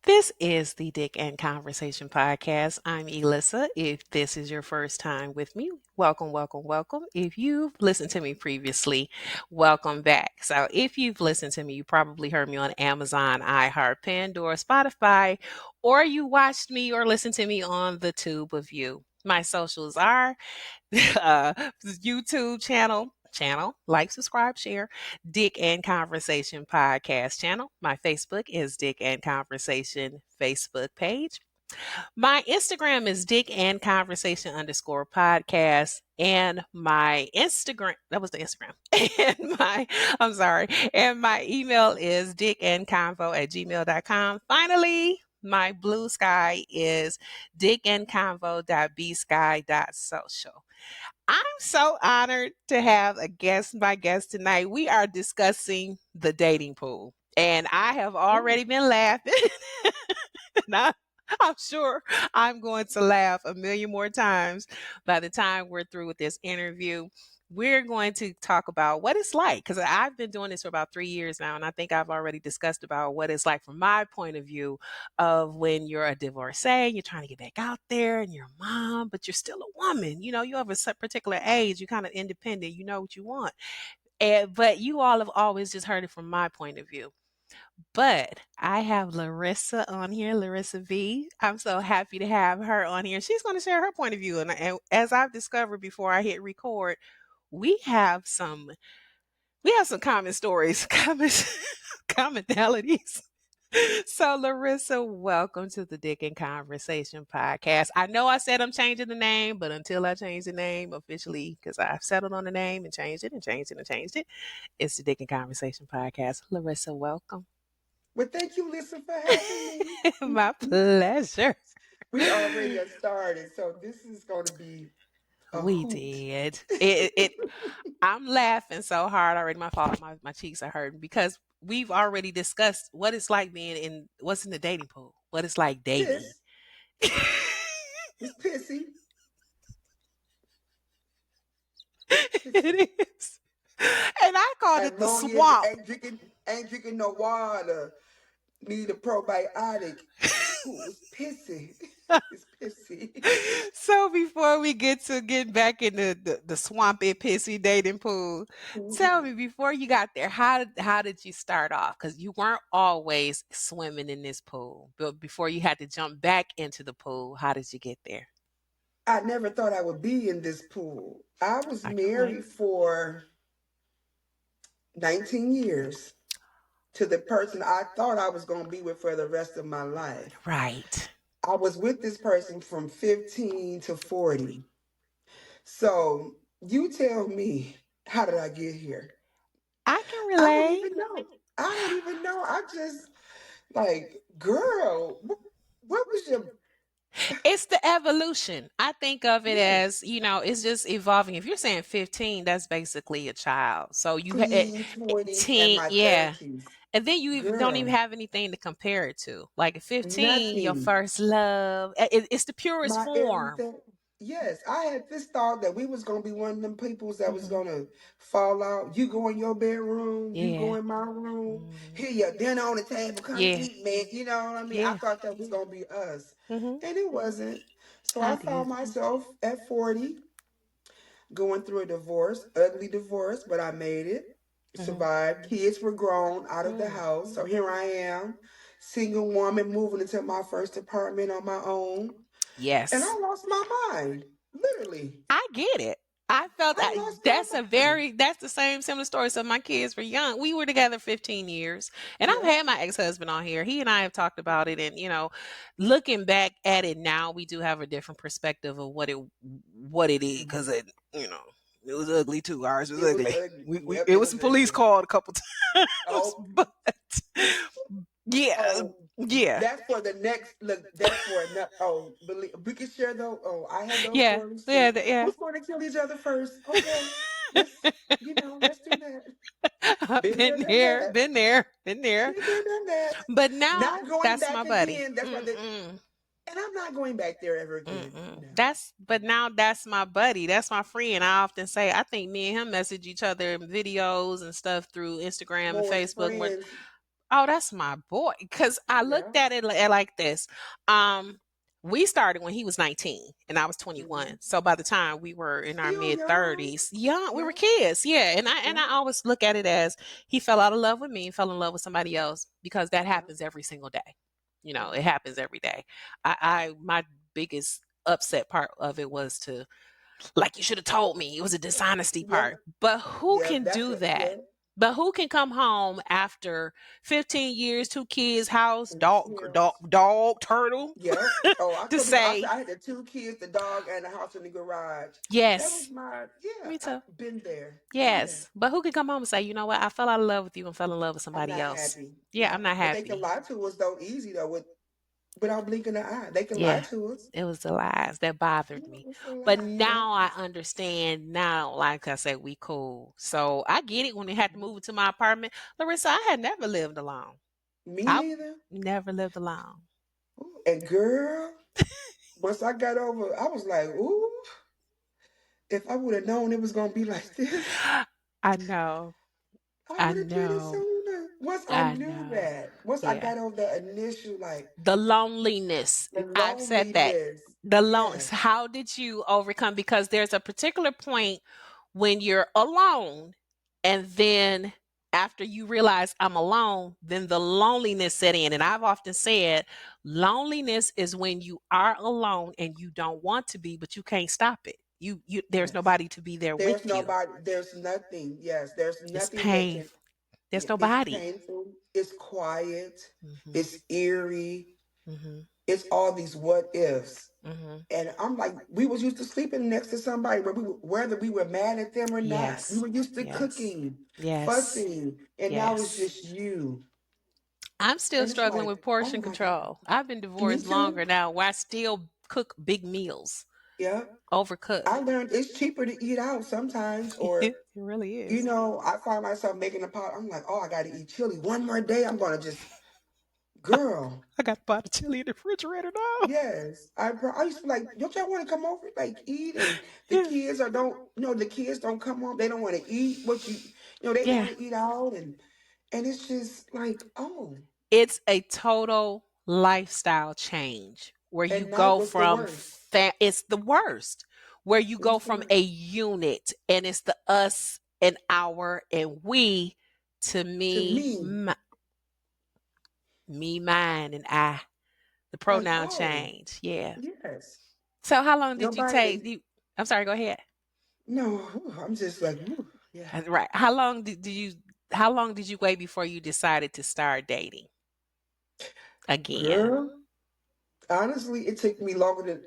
This is the Dick and Conversation podcast. I'm Elissa. If this is your first time with me, welcome, welcome, welcome. If you've listened to me previously, welcome back. So, if you've listened to me, you probably heard me on Amazon, iHeart, Pandora, Spotify, or you watched me or listened to me on the tube of you. My socials are YouTube channel, like, subscribe, share, Dick and Conversation podcast channel. My Facebook is Dick and Conversation Facebook page. My Instagram is Dick and Conversation underscore podcast. And my Instagram, that was the Instagram. I'm sorry. And my email is dickandconvo@gmail.com. Finally, my blue sky is dickandconvo.bsky.social. I'm so honored to have my guest tonight. We are discussing the dating pool. And I have Ooh. already been laughing. And I'm sure I'm going to laugh a million more times by the time we're through with this interview. We're going to talk about what it's like because I've been doing this for about 3 years now, and I think I've already discussed about what it's like from my point of view of when you're a divorcee, you're trying to get back out there, and you're a mom, but you're still a woman. You know, you have a particular age, you're kind of independent, you know what you want, but you all have always just heard it from my point of view. But I have Laresa on here, Laresa B. I'm so happy to have her on here. She's going to share her point of view. And as I've discovered before I hit record, we have some common stories, commonalities. So Larissa, welcome to the Dick and Conversation podcast. I know I said I'm changing the name, but until I change the name officially, because I've settled on the name and changed it and changed it and changed it, it's the Dick and Conversation podcast. Larissa, welcome. Well, thank you, Lisa, for having me. My pleasure. We already have started, so this is going to be a We hoot. did. It I'm laughing so hard already. My fault. My cheeks are hurting because we've already discussed what it's like being in what's in the dating pool. What it's like dating. Piss. It's pissy. It's pissy. It is. And I called As it the long as swamp. ain't drinking no water, need a probiotic. Ooh, it's pissy. It's pissy. So before we get to getting back in the swampy pissy dating pool, tell me before you got there, how did you start off? Because you weren't always swimming in this pool, but before you had to jump back into the pool, how did you get there? I never thought I would be in this pool. I was I can relate. married for 19 years to the person I thought I was going to be with for the rest of my life. Right. I was with this person from 15 to 40. So you tell me, how did I get here? I can I don't relate. even know. I don't even know. I just, like, girl, what was your. It's the evolution. I think of it as, Yes. it's just evolving. If you're saying 15, that's basically a child. So Teen, 20s, and teen, my yeah. 30s. And then you don't even Girl, have anything to compare it to. Like at 15, your nothing. first love, it's the purest My form. everything. Yes, I had this thought that we was gonna be one of them peoples that was Hmm. gonna fall out. You go in your bedroom, you go Yeah. in my room. Hmm. Here, your dinner on the table. Come Yeah. eat, man. You know what I mean? I Yeah. thought that was gonna be us, Hmm. and it wasn't. So I I found did. myself at 40 going through a divorce, ugly divorce, but I made it. Hmm. Survived. Kids were grown out of the Mm. house, so here I am, single woman moving into my first apartment on my own. And Yes. I lost my mind. Literally. I get it. I felt I that lost my mind. that's the same similar story. So my kids were young. We were together 15 years. And I've Yeah. had my ex-husband on here. He and I have talked about it, and looking back at it now, we do have a different perspective of what it is cuz it was ugly too. Ours was It was ugly. ugly. We Yep, it it was was some police ugly. called a couple times, Oh, but yeah, oh, yeah. that's for the next look. That's for another. Oh, believe we can share those. Oh, I have those Yeah. stories Yeah, too. yeah. Who's going to kill each other first? Okay, let's let's do that. Been there, Been done here, that. been there, been there. Been there, done that. But now Not going that's my back buddy. again. That's what the. Mm-mm, And I'm not going back there ever again. mm-mm. No. But now that's my buddy. That's my friend. I often say I think me and him message each other in videos and stuff through Instagram and More as Facebook. friends. Oh, that's my boy. Because I Yeah. looked at it like this. Um, we started when he was 19 and I was Hmm. 21. So by the time we were in our Still mid young. 30s, young, we were Yeah. kids. Yeah. And Yeah. I always look at it as he fell out of love with me and fell in love with somebody else because that Yeah. happens every single day. You know, Yeah. it happens every day. I my biggest upset part of it was to like you should have told me. It was a dishonesty Yeah. part. But who Yeah. can That's do a that? yeah. But who can come home after 15 years, two kids, house, And still. dog, turtle Yep. Oh, I to told people say, I had the two kids, the dog, and the house in the garage. That was yes, my yeah. me too. I've been there. Been there. Yes. But who can come home and say, you know what? I fell out of love with you and fell in love with I'm somebody not else. happy. Yeah, I'm Yeah. not But they can happy. lie to us though easy though without blinking an eye. They can lie Yeah. to us. It was the lies that bothered Yeah, me. it's a But lie. Yeah. now I understand now, like I said, we cool. So I get it when they had to move into my apartment. Larissa, I had never lived alone. Me I neither. never lived alone. Ooh, and girl, once I got over, I was like, ooh, if I would have known it was gonna be like this, I know. I I would have did it know. sooner. Once I I knew know. that, once I Yeah. got over the initial like The loneliness. the I've said that. loneliness. The lone. Yes, How did you overcome? Because there's a particular point when you're alone, and then after you realize I'm alone, then the loneliness set in. And I've often said, loneliness is when you are alone and you don't want to be, but you can't stop it. There's yes. nobody to be there There's with you. nobody. There's nothing. Yes, there's It's nothing that pain. can. There's It's nobody. painful. It's quiet. Mhm. It's eerie. Mhm. It's all these what ifs. Mhm. And I'm like, we was used to sleeping next to somebody whether we were mad at them or not. We Yes. were used to Yes. cooking, Yes. fussing, and now it's Yes. just you. I'm still And it's struggling like, with oh portion my God. control. I've been Me divorced too. longer now where I still cook big meals. Yeah. Overcook. I learned it's cheaper to eat out sometimes, or It really is. I find myself making a pot. I'm like, oh, I gotta eat chili. One more day, I'm gonna just girl. I got a pot of chili in the refrigerator now. Yes, I used to be like, don't y'all want to come over, like eat? And the Yeah. kids are don't, the kids don't come home. They don't want to eat what they Yeah. want to eat out, and it's just like, oh, It's a total lifestyle change where you and night go was the from worst. it's the worst, where you go It's the from worst. a unit and it's the us and our and we to To me, me, mine, and I. The like, pronoun oh, change. Yeah. yes, So how long did you take? nobody. I'm sorry. Go ahead. No, whew, I'm just like, whew, yeah, Right. How long did you? How long did you wait before you decided to start dating again? girl. Honestly, it took me longer than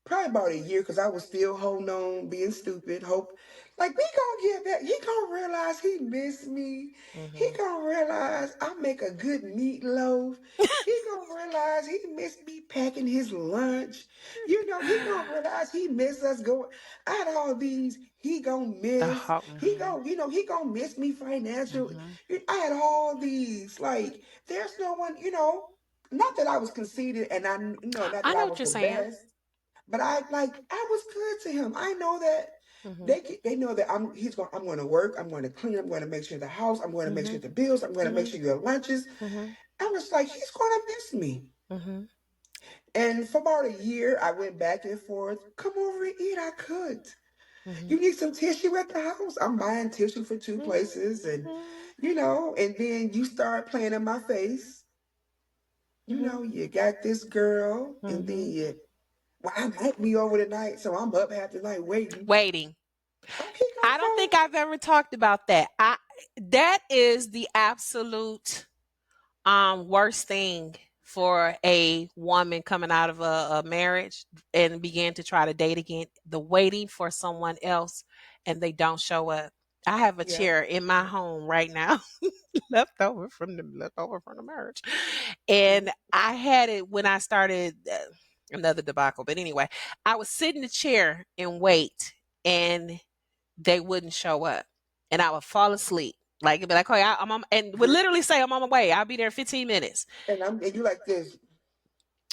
probably about a year because I was still holding on, being stupid. Hope, like, we gonna get back. He gonna realize he missed me. He Hmm. gonna realize I make a good meatloaf. He gonna realize he missed me packing his lunch. He gonna realize he missed us going. I had all these. He gonna The miss. whole. He Hmm. gonna, he gonna miss me financial. Hmm. I had all these. Like, there's no one. Not that I was conceited, and not I that know I what was you're the saying. best. But I was good to him. I know that Hmm. they know that I'm going to work. I'm going to clean. I'm going to make sure the house. I'm going to make Hmm. sure the bills. I'm going to make Hmm. sure your lunches. Hmm. I was like, he's going to miss me. Hmm. And for about a year, I went back and forth. Come over and eat. I could. Hmm. You need some tissue at the house. I'm buying tissue for two places, and Hmm. and then you start playing in my face. Hmm. You got this girl, and then Hmm. well, I might be over tonight, so I'm up half the night waiting. Waiting. Oh, he I gonna don't think come. I've ever talked about that. I That is the absolute worst thing for a woman coming out of a marriage and begin to try to date again, the waiting for someone else and they don't show up. I have a Yeah. chair in my home right now left over from the marriage, and Yeah. I had it when I started another debacle, but anyway, I would sit in the chair and wait, and they wouldn't show up, and I would fall asleep. Like it'd be like, "Oh, I'm on," and would Girl, literally say, "I'm on my way. I'll be there in 15 minutes." and you like this.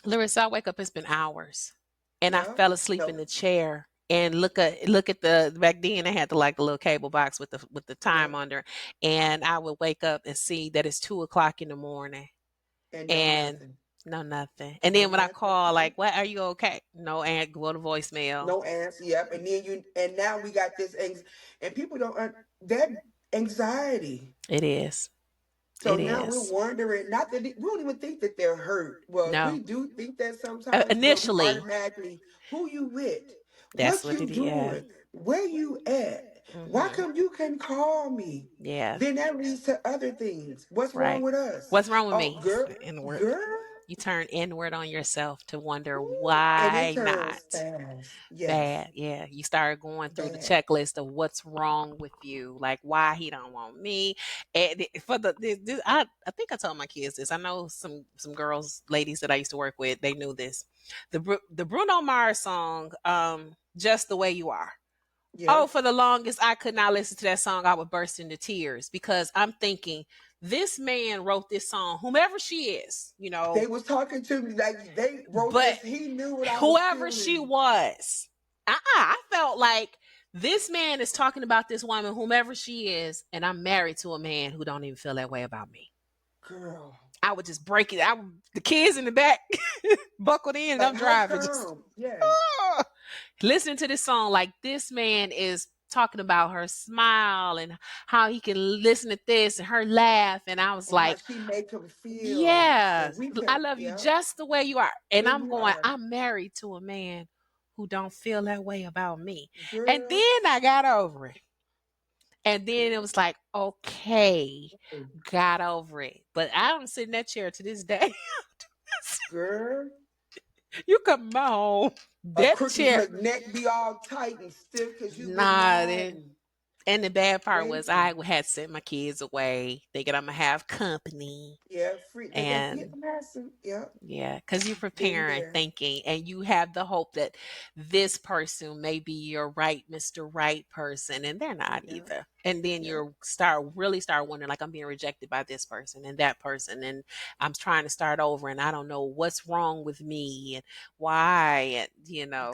Larissa, I wake up. It's been hours, and I Yeah. fell asleep in No. the chair. and look at the back then they had the like the little cable box with the Yeah. time under, and I would wake up and see that it's 2 o'clock in the morning And no and nothing. no nothing. And No then when I nothing. call, Yep. like, what, are you okay? No, and go to voicemail. No answer. Yep. And then and now we got this and people don't that anxiety. It is. So It now we're is. wondering, not that we don't even think that they're hurt. Well, we No. do think that sometimes, but we Initially, automatically, who you with? that's What what you it is. Yeah. doing? Where you at? Why Mhm. come you can call me? Yeah. Then that leads to other things. What's wrong Right. with us? What's wrong with Oh, me? girl, Inward. girl. You turn inward on yourself to wonder Ooh, and it why turns not. fast. Yes, Bad, yeah. You start going through the bad. checklist of what's wrong with you, like why he don't want me. And for I think I told my kids this. I know some girls, ladies that I used to work with, they knew this. The Bruno Mars song, "Just the Way You Are." Oh, Yep. for the longest, I could not listen to that song. I would burst into tears because I'm thinking, this man wrote this song, whomever she is, They was talking to me like they wrote but this. He knew what I was whoever she feeling. was, I felt like this man is talking about this woman, whomever she is, and I'm married to a man who don't even feel that way about me. Girl. I would just break it. The kids in the back buckled in, and Like, I'm how driving, just come? Yes. listening to this song. Like, this man is talking about her smile and how he can listen to this and her laugh, and I was And how like, she make him feel. yeah, And we I can, love you yeah, just the way you are. And who I'm you going, are. I'm married to a man who don't feel that way about me. And Girl, then I got over it. And then it girl, was like, okay, got over it. But I don't sit in that chair to this day. girl. You come home, A that crooked chair. neck be all tight and stiff because you've been Nah, nodding, and the bad part was waiting. I had sent my kids away, thinking I'm gonna have company. Yeah, free. That's it. And Madison. Yep. yeah, because you're Been preparing, there. thinking, and you have the hope that this person may be your right, Mr. Right person, and they're not Yep. either. And then Yep. you really start wondering, like, I'm being rejected by this person and that person, and I'm trying to start over, and I don't know what's wrong with me and why, and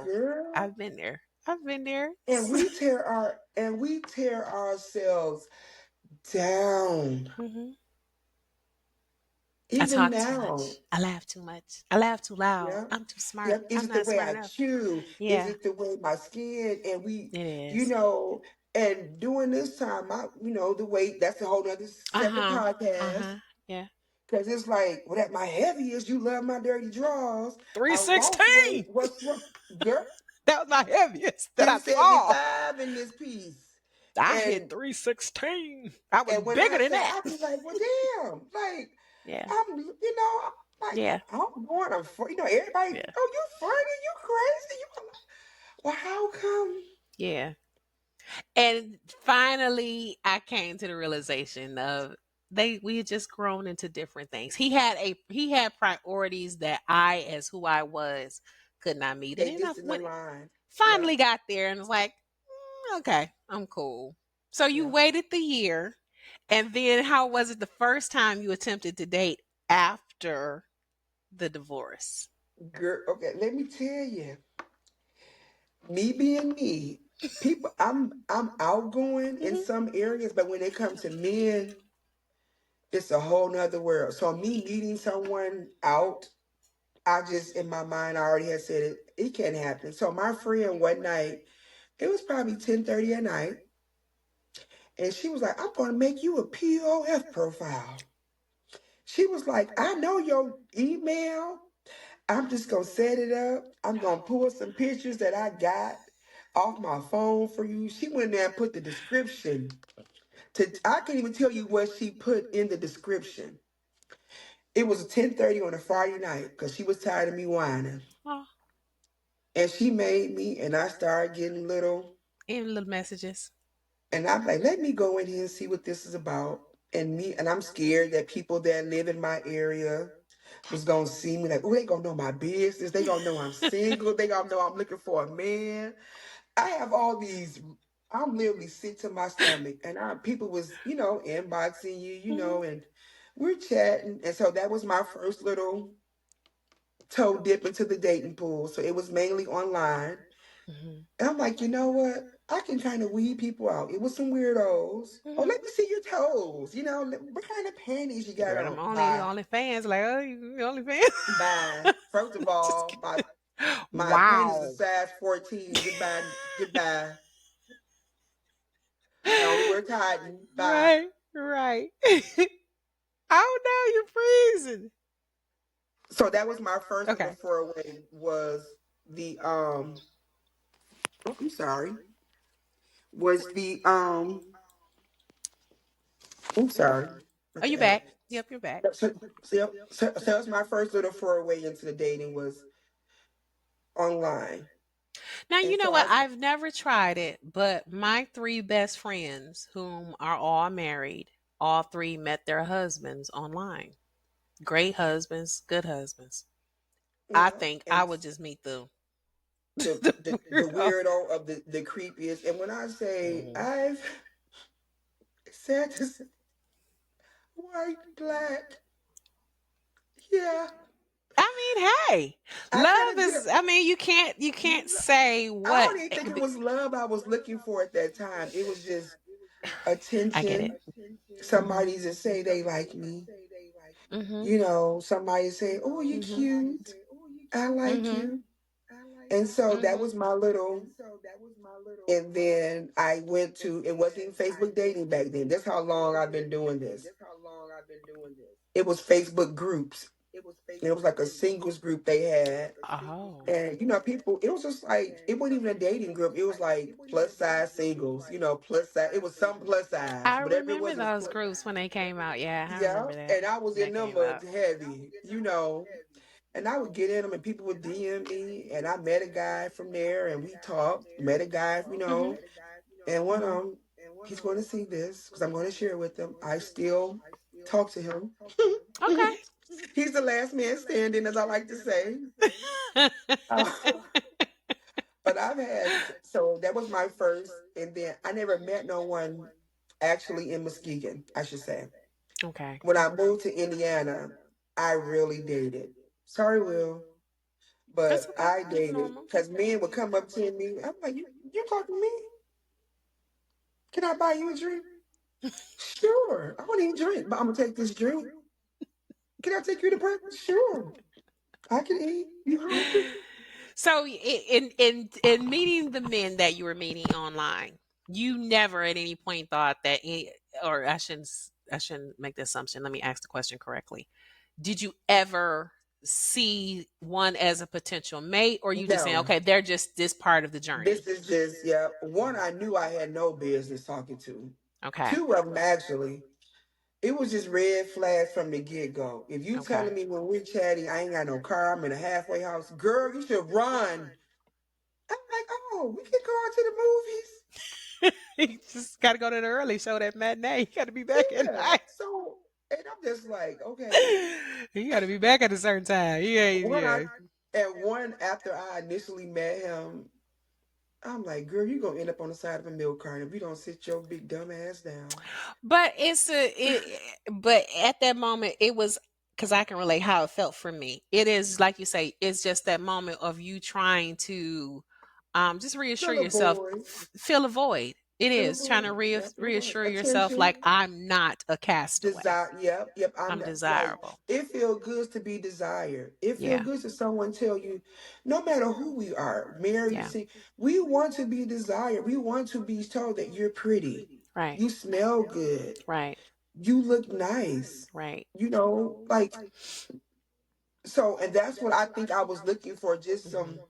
Girl. I've been there. I've been there. And we tear ourselves down. Mhm. I Even talk too now. much. I laugh too much. I laugh too loud. Yeah. I'm too smart. Yep. Is I'm it the not way smart I enough. chew? Is Yeah, it the way my skin? And we, it you is. know, and during this time, the weight, that's a whole other Uh separate huh. Uh podcast. huh. Yeah. Cause it's like, well, at my heaviest, you love my dirty drawers. I lost weight. 316. What's wrong? Girl, That was my heaviest that I saw. 375 in this piece. I hit And 316. I was and when bigger I than say, that. I be like, well, damn, like Yeah. I'm like, Yeah. I'm going, everybody, Yeah. oh, you funny, you crazy, well, how come? Yeah. And finally I came to the realization of we had just grown into different things. He had priorities that I, as who I was, could not meet. And They then I just in the went line. finally Yep, got there and was like, okay, I'm cool. So you yep. waited the year, and then how was it the first time you attempted to date after the divorce? Girl, okay, let me tell you, me being me, people, I'm outgoing in Mhm. some areas, but when it comes to men, it's a whole nother world. So me meeting someone out, I just in my mind I already had said it can't happen. So my friend one night, it was probably 10:30 at night, and she was like, I'm gonna make you a POF profile. She was like, I know your email. I'm just gonna set it up. I'm gonna pull some pictures that I got off my phone for you. She went there and put the description. I can't even tell you what she put in the description. It was 10:30 on a Friday night because she was tired of me whining. Oh, And she made me, and I started getting little. even little messages. And I'm like, let me go in here and see what this is about. And I'm scared that people that live in my area was gonna see me like, oh, they gonna know my business. They gonna know I'm single. They gonna know I'm looking for a man. I have all these. I'm literally sick to my stomach, and people was, inboxing you, Mhm. and we're chatting, and so that was my first little toe dip into the dating pool. So it was mainly online. Mhm. And I'm like, you know what? I can kind of weed people out. It was some weirdos. Oh, Mhm. let me see your toes. What kind of panties you got Girl, on? them Bye. only fans like, oh, you only fans. Bye. First of Just all, my kidding. my panties are Wow. size 14. Goodbye. Goodbye. I only wear cotton. Bye. Right, right. Oh no, you're freezing. So that was my first little Okay. foray was the oh, I'm sorry. Was the I'm sorry. Oh, What you the hell? back? Yep, you're back. So that was my first little foray into the dating was online. Now, And you know so what? I've never tried it, but my three best friends, whom are all married, all three met their husbands online. Great husbands, good husbands. I yeah, think I and would just meet the the the the weirdo. weirdo of the creepiest. And when I say Mhm. I've said this white, black, yeah, I mean, hey, I kind love of did. is. I mean, you can't say I what. don't even think it was love I was looking for at that time. It was just I get it. attention. Mhm. Somebody to say they like me. Mhm. Somebody say, "Oh, you Mhm. cute. I like Mhm. you." And so that Mhm. was my little. And then I went to. It wasn't even Facebook dating back then. That's how long I've been doing this. It was Facebook groups. It was like a singles group they had. Oh. And people, it was just like it wasn't even a dating group. It was like plus size singles, plus size. It was some plus size. I Whatever it remember was those plus. groups when they came out. Yeah, I Yeah. remember that And I was when in that them came out. heavy. And I would get in them and people would DM me. And I met a guy from there and we talked. Met a guy. Mhm. And one Mhm. he's going to see this because I'm going to share with him. I still talk to him. Okay. He's the last man standing, as I like to say. Uh, but so that was my first. And then I never met no one actually in Muskegon, I should say. Okay. When I moved to Indiana, I really dated. Sorry, Will, That's but okay. I That's dated normal. because men would come up to me. I'm like, you talk to me? Can I buy you a drink? Sure. I don't even drink, but I'm gonna take this drink. Can I take you to breakfast? Sure. I can eat. You hungry? So in meeting the men that you were meeting online, you never at any point thought that or I shouldn't make the assumption. Let me ask the question correctly. Did you ever see one as a potential mate, or you just saying, No. okay, they're just this part of the journey? This is just, yeah. One I knew I had no business talking to. Okay. Two of them actually. It was just red flags from the get go. If you Okay. telling me when we're chatting, I ain't got no car, I'm in a halfway house, girl, you should run. I'm like, oh, we can go out to the movies. You just got to go to the early show, that matinee. You got to be back at Yeah. night. So, and I'm just like, okay. You got to be back at a certain time. Yeah, When I yeah. and one after I initially met him, I'm like, girl, you gonna end up on the side of a milk carton if you don't sit your big dumb ass down. But but at that moment it was, because I can relate how it felt for me. It is like you say, it's just that moment of you trying to just reassure Fill a yourself, void. fill a void. It Fill a is trying to void. Yeah, fill a void. reassure yourself like Attention. I'm not a castaway. Desire. Yep. I'm I'm not, like, desirable. it feel good to be desired. It feel Yeah. good to someone tell you, no matter who we are, married, Yeah. see, we want to be desired. We want to be told that you're pretty, Right. you smell good, Right. you look nice. Right. Like, so, and that's what I think I was looking for, just some, Mhm.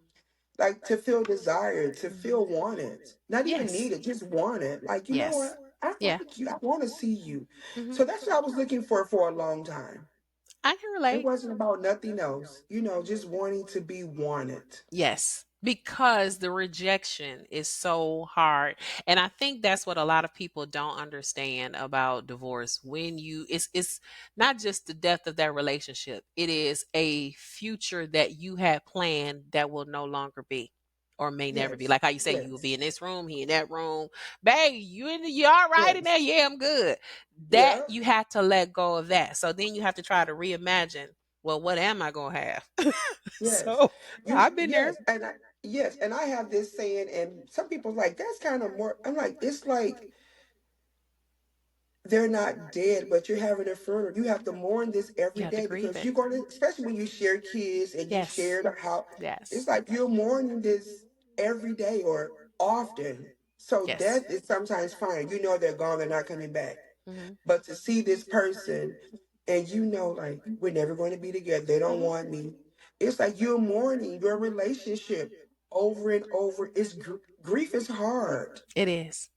like, to feel desired, to feel wanted, not even Yes. needed, just wanted. Like, you know Yes. what? I Yeah. like you. I want to see you. Hmm. So that's what I was looking for a long time. I can It relate. wasn't about nothing else, just wanting to be wanted. Yes, because the rejection is so hard. And I think that's what a lot of people don't understand about divorce. When it's not just the death of that relationship. It is a future that you had planned that will no longer be or may never be. Yes, Like how you say you will yes, be in this room, he in that room. Babe, you all right in there? yes, Yeah, I'm good. That yeah, you have to let go of that. So then you have to try to reimagine, well, what am I gonna have? yes. So I've been there. Yes, yes, and I have this saying, and some people's like, that's kind of more. I'm like, it's like they're not dead, but you're having a funeral. You have to mourn this You every have to day grieve because it. you're going to, especially when you share kids and you Yes. share the house, it's Yes. like you're mourning this every day or often. So Yes. death is sometimes fine. You know they're gone, they're not coming back. Mhm. But to see this person and you know, like, we're never going to be together, they don't Mhm. want me. It's like you're mourning your relationship over and over. Grief is hard. It is.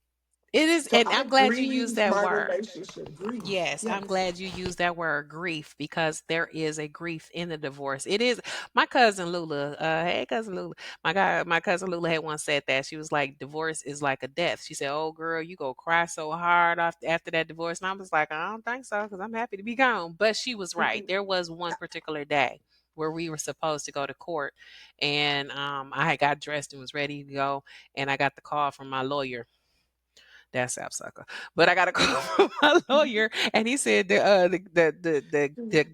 It is, So and I I'm glad you used grieve that my word. relationship. Grief. Yes, I'm Yes. glad you used that word grief because there is a grief in the divorce. It is my cousin Lula. Hey cousin Lula. My cousin Lula had once said that. She was like, divorce is like a death. She said, "Oh girl, you go cry so hard after that divorce." And I was like, I don't think so because I'm happy to be gone. But she was right. Mhm. There was one particular day where we were supposed to go to court, and I had got dressed and was ready to go, and I got the call from my lawyer. That's sapsucker. But I got a call from my lawyer, and he said the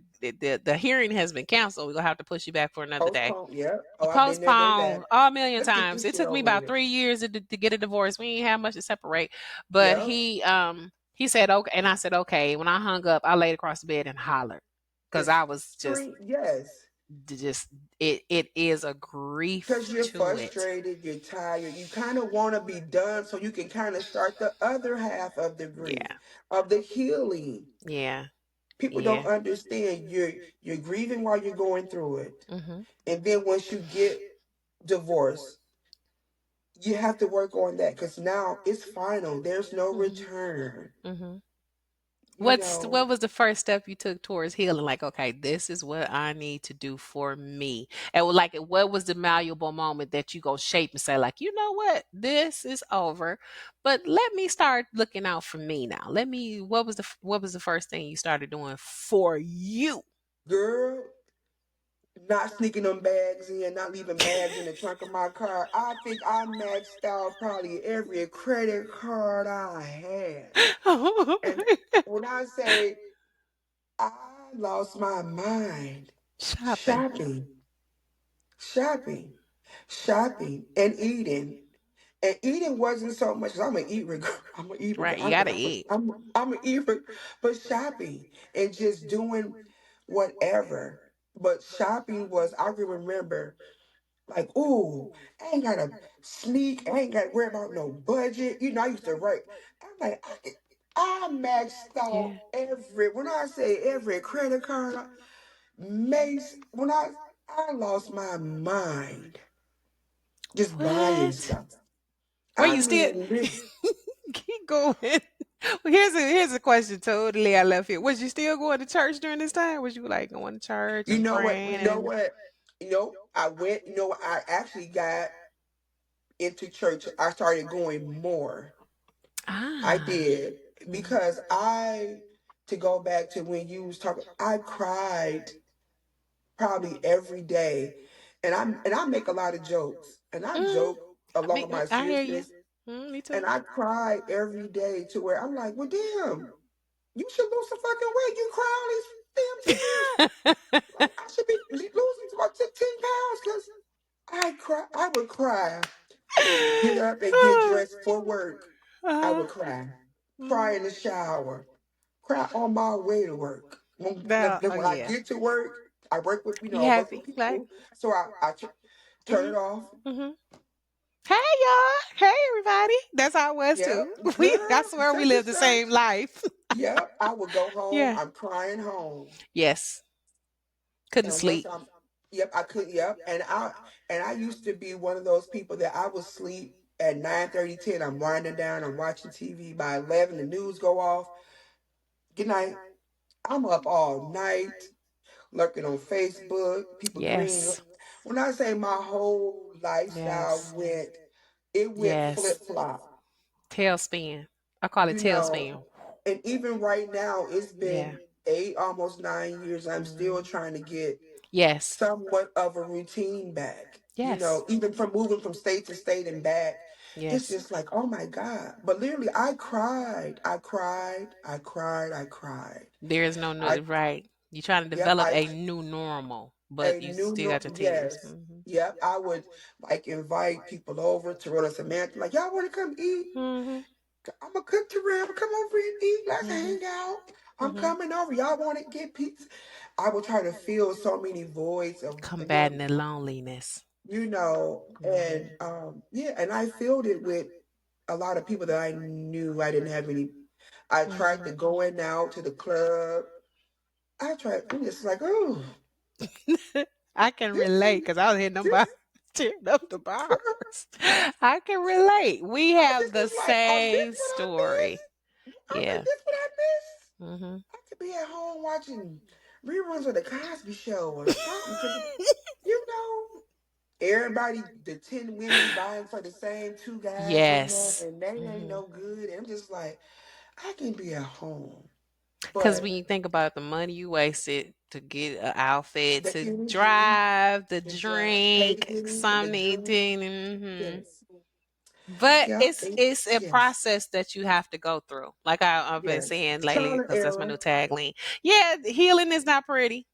hearing has been canceled. We're gonna have to push you back for another day. Postpone. Yeah. Oh, I've been there, done Postponed that. a million Let's get times. this It shit took me over about with. 3 years to get a divorce. We ain't have much to separate, but Yep. he said okay, and I said okay. When I hung up, I laid across the bed and hollered because It's I was yes. just it is a Because grief you're to it. frustrated, you're tired, you kind of want to be done so you can kind of start the other half of the grief, Yeah, of the healing. yeah, People don't yeah. understand you're grieving while you're going through it. Mhm, And then once you get divorced, you have to work on that because now it's final. There's no mhm, return. mhm. You know, What was the first step you took towards healing? Like, okay, this is what I need to do for me. And like, what was the malleable moment that you go shape and say, like, you know what, this is over, but let me start looking out for me now. Let me. What was the first thing you started doing for you? girl, not sneaking them bags in, not leaving bags in the trunk of my car. I think I maxed out probably every credit card I had. And when I say I lost my mind, Shopping, shopping, shopping, shopping, and eating. And eating wasn't so much. 'Cause I'm gonna eat. I'm gonna eat. right? You gotta eat. I'm gonna eat. But shopping and just doing whatever. But shopping was. I can remember like, ooh, I ain't gotta sneak. I ain't gotta worry about no budget. You know, I used to write. I'm like, I maxed out Yeah. every. When I say every credit card, Mace. When I lost my mind just buying What? stuff. Were I you still? mean, Keep going. Well, here's a question totally I left here. Was you still going to church during this time? Was you like going to church you and know what? praying You know and what? You know, I went. You know, I actually got into church. I started going more. I ah did mhm. because to go back to when you was talking, I cried probably every day, and I make a lot of jokes, and I Mm, joke along with my I hear you. seriousness, Me too. and I cry every day to where I'm like, well, damn, you should lose some fucking weight. You cry all these damn tears. Like I should be losing about 10 pounds because I cry. I would cry, get up and get dressed for work. I uh, would cry, cry mm, in the shower, cry on my way to work. oh When I yeah. get to work, I work with You I work with happy? Like people, so I turn mm-hmm, it off. mm-hmm. Hey y'all. Hey everybody. That's how it was Yep, too. I girl, swear we such and lived the same such. life. Yep, I would go home. Yeah. I'm crying home. Yes. Couldn't And once sleep. I'm, yep, I could, yep. And I used to be one of those people that I would sleep at 9:30, 10. I'm winding down, I'm watching TV. By 11, the news go off. Good night. I'm up all night, lurking on Facebook, people green. Yes. When I say my whole lifestyle Yes. it went Yes. flip flop. Tailspin. I call it You know, tailspin. and even right now, it's Yeah. been 8, almost 9 years. I'm still Mhm. trying to get Yes. somewhat of a routine back. You Yes. know, even from moving from state to state and back, it's Yes. just like, oh my God. But literally, I cried. I cried. I cried. I cried. There is no I, new right. You're trying to yep, develop a new normal. but A you new still no, got your titties. yes. Mhm. Yep. I would like invite people over, Terrell and Samantha, like, y'all want to come eat? Mhm. I'm gonna cook Terrell, come over and eat. Let's Mhm. hang out. I'm Mhm. coming over. Y'all want to get pizza? I would try to fill so many voids of, and Combating then the loneliness. and Mhm. yeah, and I filled it with a lot of people that I knew I didn't have any. I tried to Mhm. go in out to the club. I tried. I'm just like, oh, I can this relate is because I was hitting them this bars, tearing up the bars. girl. I can relate. We I have just the was like, oh, this same what I story. miss. I'm like, Yeah. this what I miss. Mhm. I could be at home watching reruns of the Cosby Show or something. You know, everybody, the 10 women vying for the same two guys they want, Yes. and they ain't Mhm. no good. And I'm just like, I can be at home, Because but when you think about the money you wasted to get an outfit, the to energy, drive, the the drive, pay to drink, get in, the some drink, eating, mhm. yes, But yeah, it's a yes, process that you have to go through. Like I've been yes. saying lately, Trial and because that's my error, new tagline. Yeah, healing is not pretty.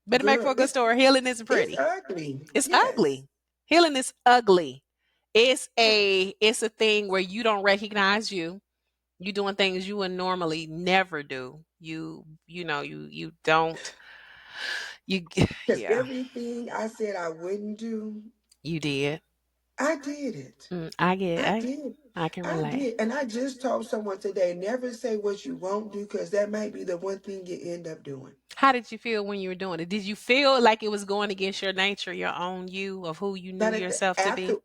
Better make for girl. a good story. Healing isn't It's pretty. ugly. It's Yes, ugly. Healing is ugly. It's a thing where you don't recognize you. You doing things you would normally never do. You don't you because yeah, everything I said I wouldn't do, you did. I did it. I get I did. I can I relate. did. And I just told someone today, never say what you won't do because that might be the one thing you end up doing. How did you feel when you were doing it? Did you feel like it was going against your nature, your own you of who you knew Not at the yourself to after be?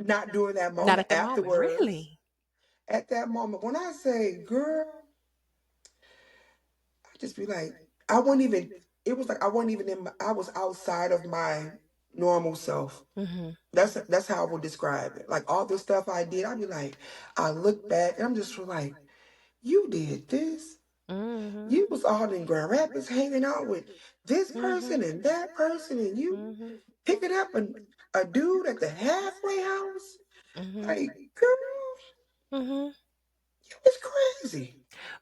not during that Not moment, at the moment, afterwards. really. At that moment, when I say, girl, I just be like, I wasn't even it was like I wasn't even I was outside of my normal self. Mhm. That's how I would describe it. Like all the stuff I did, I'd be like, I look back and I'm just like, you did this. Mhm. You was all in Grand Rapids hanging out with this person Mhm. and that person, and you Mhm. picking up a dude at the halfway house. Mhm. Like, girl, Mhm. you was crazy.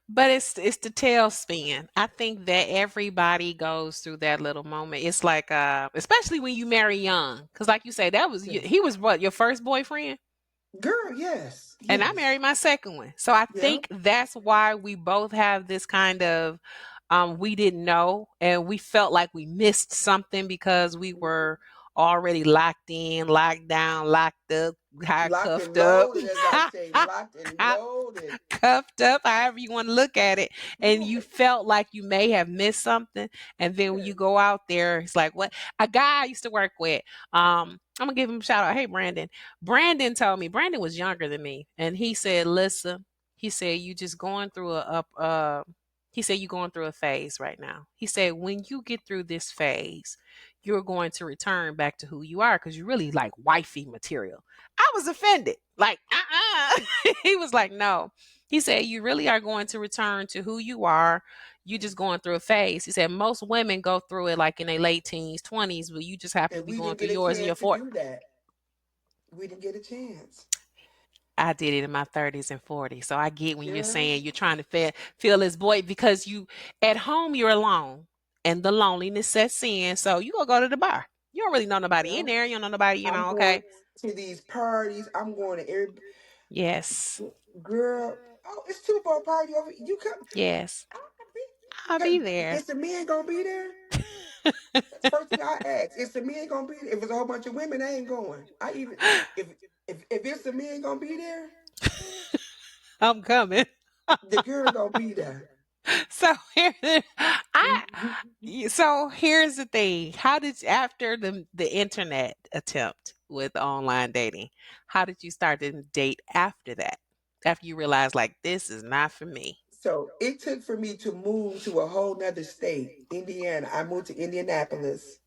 But it's the tailspin. I think that everybody goes through that little moment. It's like especially when you marry young, cuz like you say Yes. he was what, your first boyfriend? Girl, yes, And I yes. married my second one. So I Yeah. think that's why we both have this kind of we didn't know and we felt like we missed something because we were already locked in, locked down, locked up, high Locked cuffed and up. loaded, as I say, locked and loaded. Cuffed up, however you want to look at it, and you felt like you may have missed something, and then when you Yes. go out there, it's like what a guy I used to work with. I'm gonna give him a shout out. Hey, Brandon. Brandon told me Brandon was younger than me, and he said, "Listen," he said, "You just going through a up." He said, "You going through a phase right now." He said, "When you get through this phase, you're going to return back to who you are because you really like wifey material." I was offended. Like, he was like, no. He said, you really are going to return to who you are. You just going through a phase. He said, most women go through it like in their late teens, 20s, but you just happen to And be we going didn't through get a yours in your chance to 40s. do that. We didn't get a chance. I did it in my 30s and 40s. So I get when you're Girl, saying you're trying to feel this void because you at home you're alone and the loneliness sets in. So you gonna go to the bar. You don't really know nobody in yeah. there. You don't know nobody, I'm okay. going to these parties. I'm going to every Yes. girl. Oh, it's two for a party over. You come. Yes. I'll I'll be there. Is the men gonna be there? That's the first thing I ask. Is the men gonna be there? If it's a whole bunch of women, I ain't going. I even if it's the men gonna be there, I'm coming. the girl gonna be there. So here, I Mhm. so here's the thing. How did after the internet attempt with online dating, how did you start to date after that? After you realized like this is not for me. So it took for me to move to a whole nother state, Indiana. I moved to Indianapolis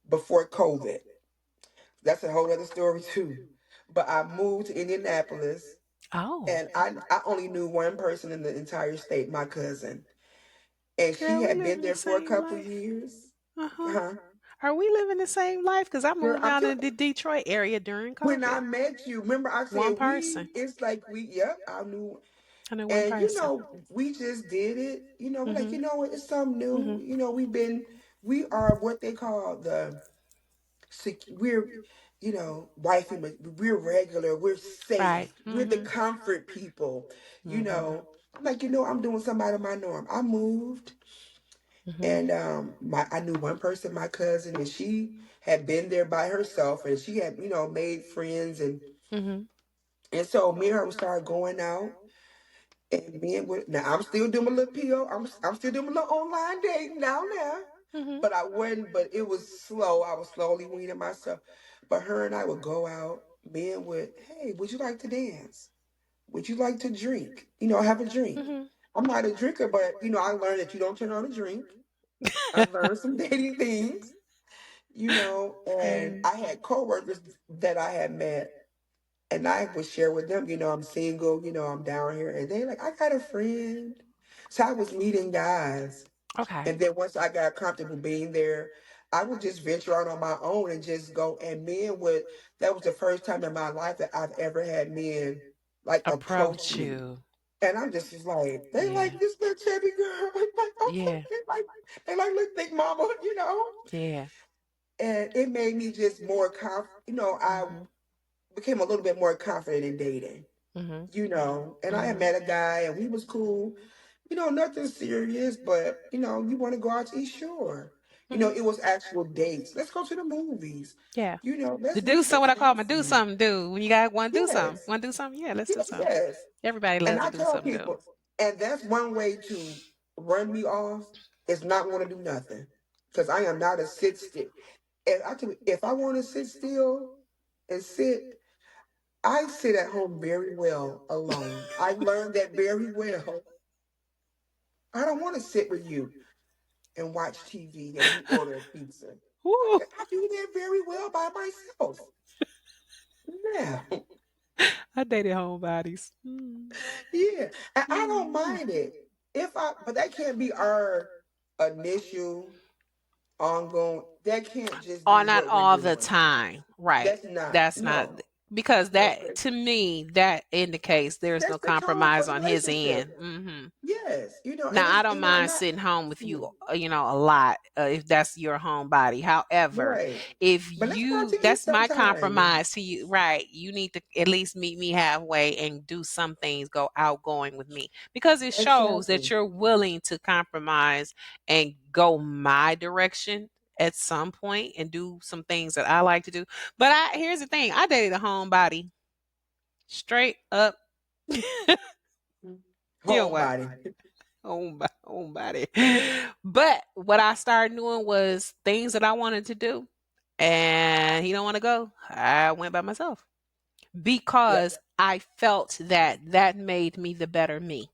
before COVID. That's a whole other story too. But I moved to Indianapolis Oh, and I only knew one person in the entire state, my cousin. And she girl, we had live been in the there for a same couple life. years. Uh huh. Huh? Are we living the same life? Because I Girl, moved I'm down telling to the Detroit area during when I COVID. met you, remember I One said person. it's like yep, I knew. I know one And person. we just did it. We're like, Mhm. it's something new. Mhm. We've been we are what they call the we're, wifey, we're regular, we're Right. safe, we're the Mhm. comfort people, you Mhm. know. I'm like, I'm doing something out of my norm. I moved, Mhm. and I knew one person, my cousin, and she had been there by herself, and she had, made friends, Mhm. and so me and her would start going out. And men would, now I'm still doing a little PO. I'm still doing a little online dating now. Mhm. But I wasn't, but it was slow. I was slowly weaning myself. But her and I would go out. Men would, hey, would you like to dance? Would you like to drink? Have a drink. Mhm. I'm not a drinker, but I learned that you don't turn on a drink. I learned some dating things, and Mm. I had coworkers that I had met, and I would share with them, I'm single, I'm down here. And they like, I got a friend. So I was meeting guys. Okay. And then once I got comfortable being there, I would just venture out on my own and just go. And men would, that was the first time in my life that I've ever had men like approach Approach me. you. And I'm just like, they Yeah. like this little chubby girl. I'm like, okay. Yeah. They like little thick mama. Yeah. And it made me just more I Mhm. became a little bit more confident in dating, Mhm. and I had Mhm. met a guy and we was cool, nothing serious, but you want to go out to eat, sure. Mhm. It was actual dates. Let's go to the movies. Yeah. To Let's do meet something, at what I call my do Cassie. something, do. When you got want to do something. Yes. Want to do something? Yeah, let's do something. Yes. Everybody And loves to I do tell something, do. people, and that's one way to run me off is not want to do nothing. Because I am not a sit still. If I want to sit still and sit, I sit at home very well alone. I learned that very well. I don't want to sit with you and watch TV and you order a pizza. Woo. I do that very well by myself. Yeah. I dated homebodies. Mm. Yeah. And I don't Mm. mind it. But that can't be our initial ongoing. That can't just Or be not what we're all the doing. time. Right. That's not, That's not no. because No. that to me that indicates there's no That's the tone for compromise the on his relationship. end. Mhm. Yes. And Now, it's, I don't mind and I, sitting home with you, mm, a lot, if that's your homebody. However, right. if But let's go out to eat that's my sometime. compromise to you, right? You need to at least meet me halfway and do some things, go outgoing with me because it shows that Exactly. you're willing to compromise and go my direction at some point and do some things that I like to do. But here's the thing: I dated a homebody, straight up. Mm. You know what? Homebody. Homebody. But what I started doing was things that I wanted to do, and he don't want to go. I went by myself Yep. because I felt that that made me the better me.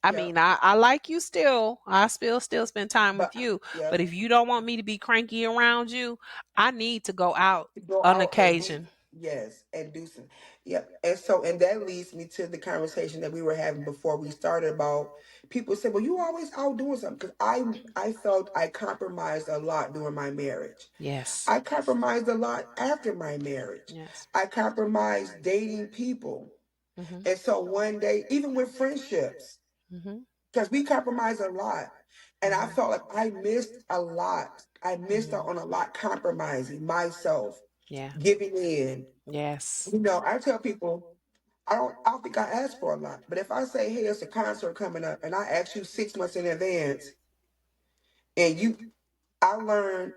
I Yep. mean, I like you still. I still spend time But with you. But yep. if you don't want me to be cranky around you, I need to go out To go on out and do, occasion. yes, and do some, yep. And that leads me to the conversation that we were having before we started about people say, well, you always out doing something. Because I felt I compromised a lot during my marriage. Yes. I compromised a lot after my marriage. Yes. I compromised dating people. Mhm. And so one day, even with friendships, Mhm. because we compromise a lot. And I Mhm. felt like I missed a lot. I missed out Mhm. on a lot compromising myself, Yeah. giving in. Yes. I tell people I don't think I ask for a lot. But if I say, hey, it's a concert coming up and I ask you 6 months in advance and I learned,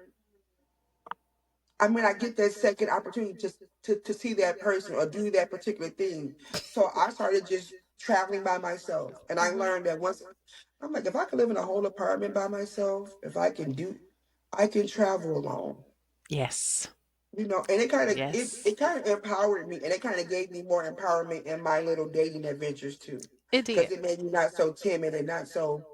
I get that second opportunity just to see that person or do that particular thing. So I started just traveling by myself. And I Mhm. learned that once I'm like, if I could live in a whole apartment by myself, I can travel alone. Yes. And Yes. it kind of empowered me, and it kind of gave me more empowerment in my little dating adventures too, It because did. it made me not so timid and not so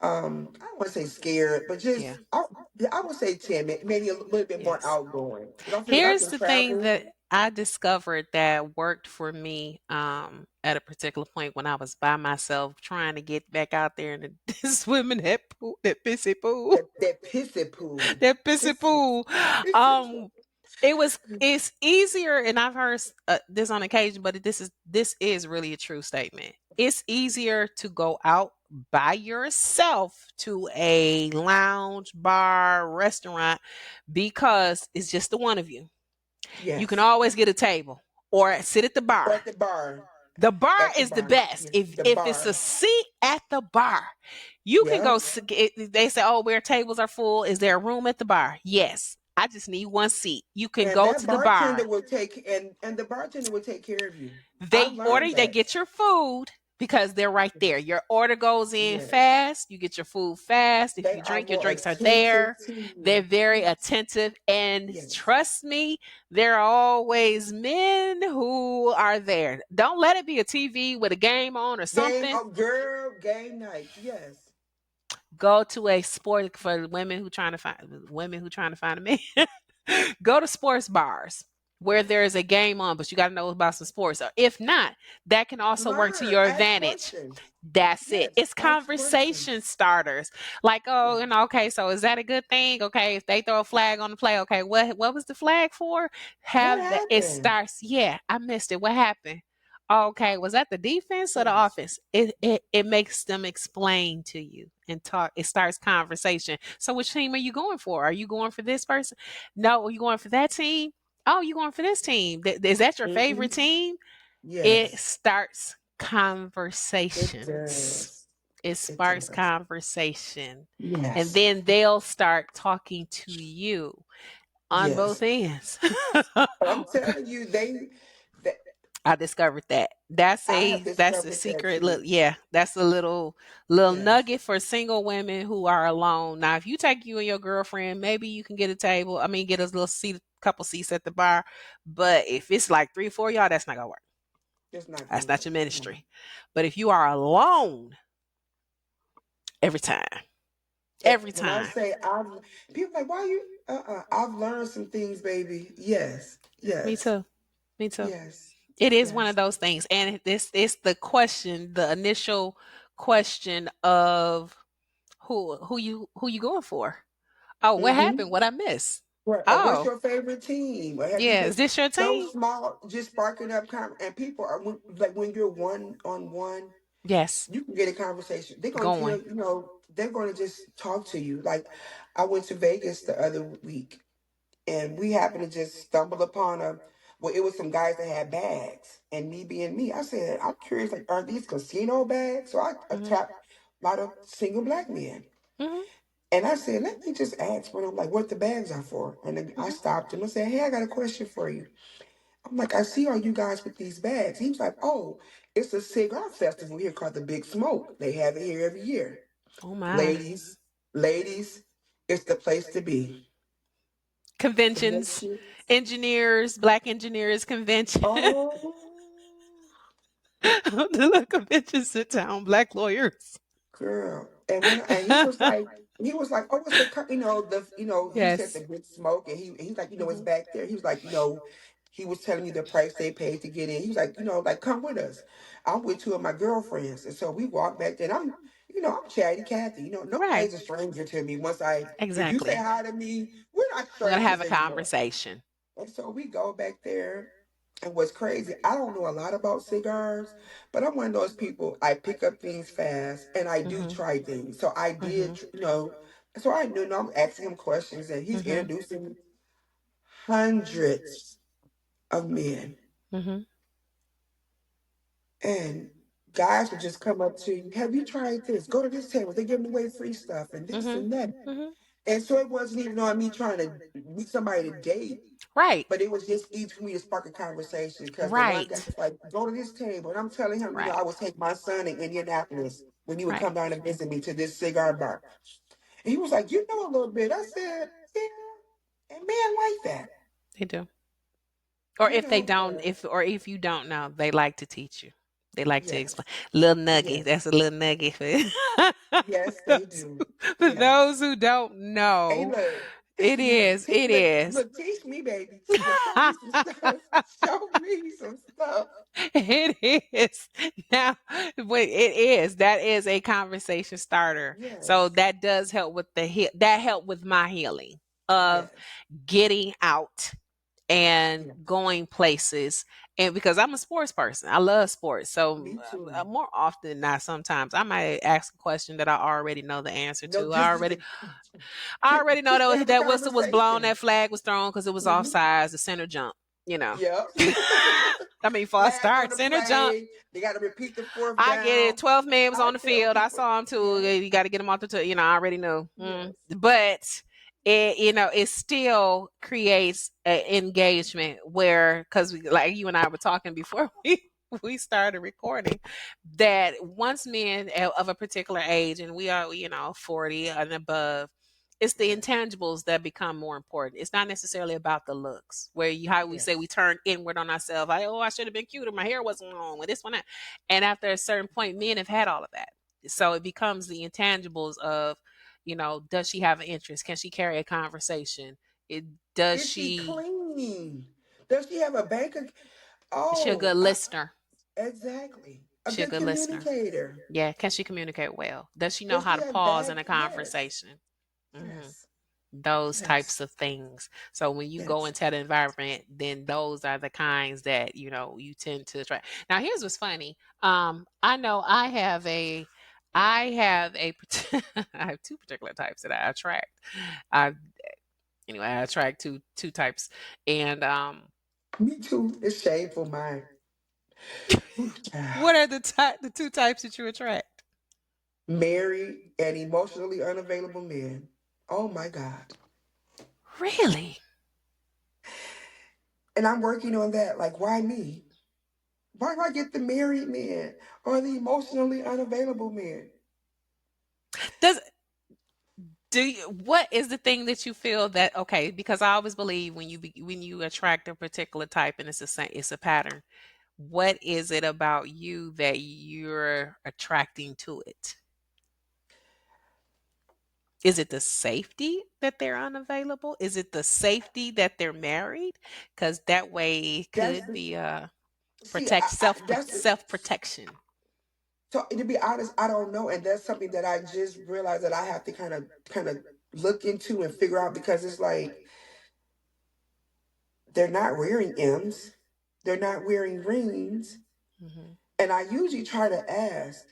I don't want to say scared, but Yeah. just I would say timid, maybe a little bit more Yes. outgoing. Because I feel if I Here's can the thing travel, that I discovered that worked for me at a particular point when I was by myself trying to get back out there and swim in that pool, that pissy pool. that pissy pool, That pissy this is pool. this is Um it's easier, and I've heard this on occasion, but this is really a true statement. It's easier to go out by yourself to a lounge, bar, restaurant because it's just the one of you. You can Yes. always get a table or sit at the Or bar. at the bar. The bar At the is the bar. best. Yeah. If The if it's a bar. seat at the bar, you can Yeah. go. They say, "Oh, where tables are full, is there a room at the bar?" Yes, I just need one seat. You can And go that to the bartender bar. will take and the bartender will take care of you. I They learned order, they that. get your food because they're right there. Your order goes in Yes. fast. You get your food fast. If They you are drink, your more drinks are attentive there. to They're you. very Yes. attentive. And Yes. trust me, there are always men who are there. Don't let it be a TV with a game on or Game something. of girl game nights. Yes. Go to a sport for women who trying to find a man. Go to sports bars where there is a game on, but you got to know about some sports. Or if not, that can also work to Learn. your Ask advantage. questions. That's it. Yes. It's Ask conversation questions. starters. Like, oh, Yes. okay, so is that a good thing? Okay, if they throw a flag on the play, okay, what was the flag for? What Have that it happened? starts. Yeah, I missed it. What happened? Okay, was that the defense or the Yes. offense? It makes them explain to you and talk. It starts conversation. So which team are you going for? Are you going for this person? No, are you going for that team? Oh, you going for this team? Is that your favorite Hmm. team? It Yes. starts It conversations. does. It It sparks does. conversation. And Yes. then they'll start talking to you on both Yes. ends. I'm telling you, they I discovered that. I have That's a discovered that secret. Look, too. yeah, that's a little Yes. nugget for single women who are alone. Now, if you take you and your girlfriend, maybe you can get a table. I mean, get a little seat, couple seats at the bar. But if it's like 3, 4 y'all, that's not gonna work. It's not gonna That's not work. your No. ministry. But if you are alone, every time, every When I time. say I've people like, why you I've learned some things, baby. Yes. Me Yes. too. Me too. Yes. It is one Yes. of those things, and this is the question, the initial question of who you going for? Oh, what Mm-hmm. happened? What I miss? Right. Or what's Oh, your favorite team? Or have you yeah. been Is this your so team? small, just sparking up and people are like when you're one on one, Yes. you can get a conversation. They're gonna tell Going. you know, they're gonna just talk to you. Like I went to Vegas the other week and we happened to just stumble upon well, it was some guys that had bags. And me being me, I said, I'm curious, like, are these casino bags? So I Mhm. tapped a lot of single black men. Mhm. And I said, let me just ask one of them, like, what the bags are for. And then I Mhm. stopped him and said, hey, I got a question for you. I'm like, I see all you guys with these bags. He was like, oh, it's a cigar festival here called the Big Smoke. They have it here every year. Oh my. Ladies, ladies, it's the place to be. Conventions, Convention. engineers, black engineers convention. Oh, The little conventions sit down, black lawyers. girl. And he was like, oh, it's he said the Yes. Big Smoke, and he's like, it's Mhm. back there. He was like, he was telling me the price they paid to get in. He was like, like come with us. I'm with two of my girlfriends, and so we walked back there. And I'm chatty Cathy. Right. Nobody's a stranger to me. If you say Exactly. hi to me, we're not We're gonna have strangers a anymore. conversation. And so we go back there. And what's crazy, I don't know a lot about cigars, but I'm one of those people, I pick up things fast and I do Mhm. try things. So I did, Mhm. so I knew, I'm asking him questions and he's Mhm. introducing hundreds of men. Mhm. And guys would just come up to you, have you tried this? Go to this table. They're giving away free stuff and this Mhm. and that. Mhm. And so it wasn't even on me trying to meet somebody to date. Right. But it was just easy for me to spark a conversation because the one guy Right. was like, go to this table. And I'm telling him, I Right. would take my son in Indianapolis when he would Right. come down to visit me to this cigar bar. And he was like, you know a little bit. I said, yeah. And men like that, They do. Or if they don't, but if you don't know, they like to teach you. They like to yes, explain. Little nugget. yes, That's a little nugget for yes, they those, do. for Yes. those who don't Hey, know. look, It is. It look, is. look, teach me, baby. Look, show me some stuff. Show me some stuff. It is. Now, but it is. That is a conversation starter. So Yes, that does help with that helped with my healing of yes, getting out and Yes. going places. And because I'm a sports person, I love sports. So Me too. more often than not, sometimes I might ask a question that I already know the answer No, to. just I already know just to have a that whistle was blown, conversation. that flag was thrown because it was Hmm. offsides, the center jump, you know. Yep. I mean, for a Flag on start, the center jump. play. They got to repeat the fourth I get it. down. 12 men was I on the tell field. I people, saw him too. yes, You got to get him off the, I already knew. yes, But it still creates an engagement where, because like you and I were talking before we started recording, that once men of a particular age, and we are, 40 and above, it's the yes, intangibles that become more important. It's not necessarily about the looks, where how we say we yes. turn inward on ourselves. Like, oh, I should have been cuter. My hair wasn't long. With this one, that. And after a certain point, men have had all of that. So it becomes the intangibles of, does she have an interest? Can she carry a conversation? It does Is she she clean? Does she have a bank? is she a Oh, good listener? exactly. A Is she a good good listener? communicator. Yeah. Can she communicate well? Does she know Does how she to have pause in bad? a Yes, conversation? hmm yes, Those yes, types of things. So when you go yes. into that environment, then those are the kinds that you tend to attract. Now, here's what's funny. I know I have two particular types that I attract. I Anyway, I attract two types, and Me too. It's shameful, mine. Ooh, child. what are the two types that you attract? Married and emotionally unavailable men. Oh my God. Really? And I'm working on that. Like, why me? Why do I get the married men or the emotionally unavailable men? Does Do you, what is the thing that you feel that okay? Because I always believe when you attract a particular type and it's a it's a pattern. What is it about you that you're attracting to it? Is it the safety that they're unavailable? Is it the safety that they're married? Because that way it That's could be a see, that's the self protection. so to be honest, I don't know, and that's something that I just realized that I have to kind of look into and figure out because it's like they're not wearing M's, they're not wearing rings, hmm and I usually try to ask,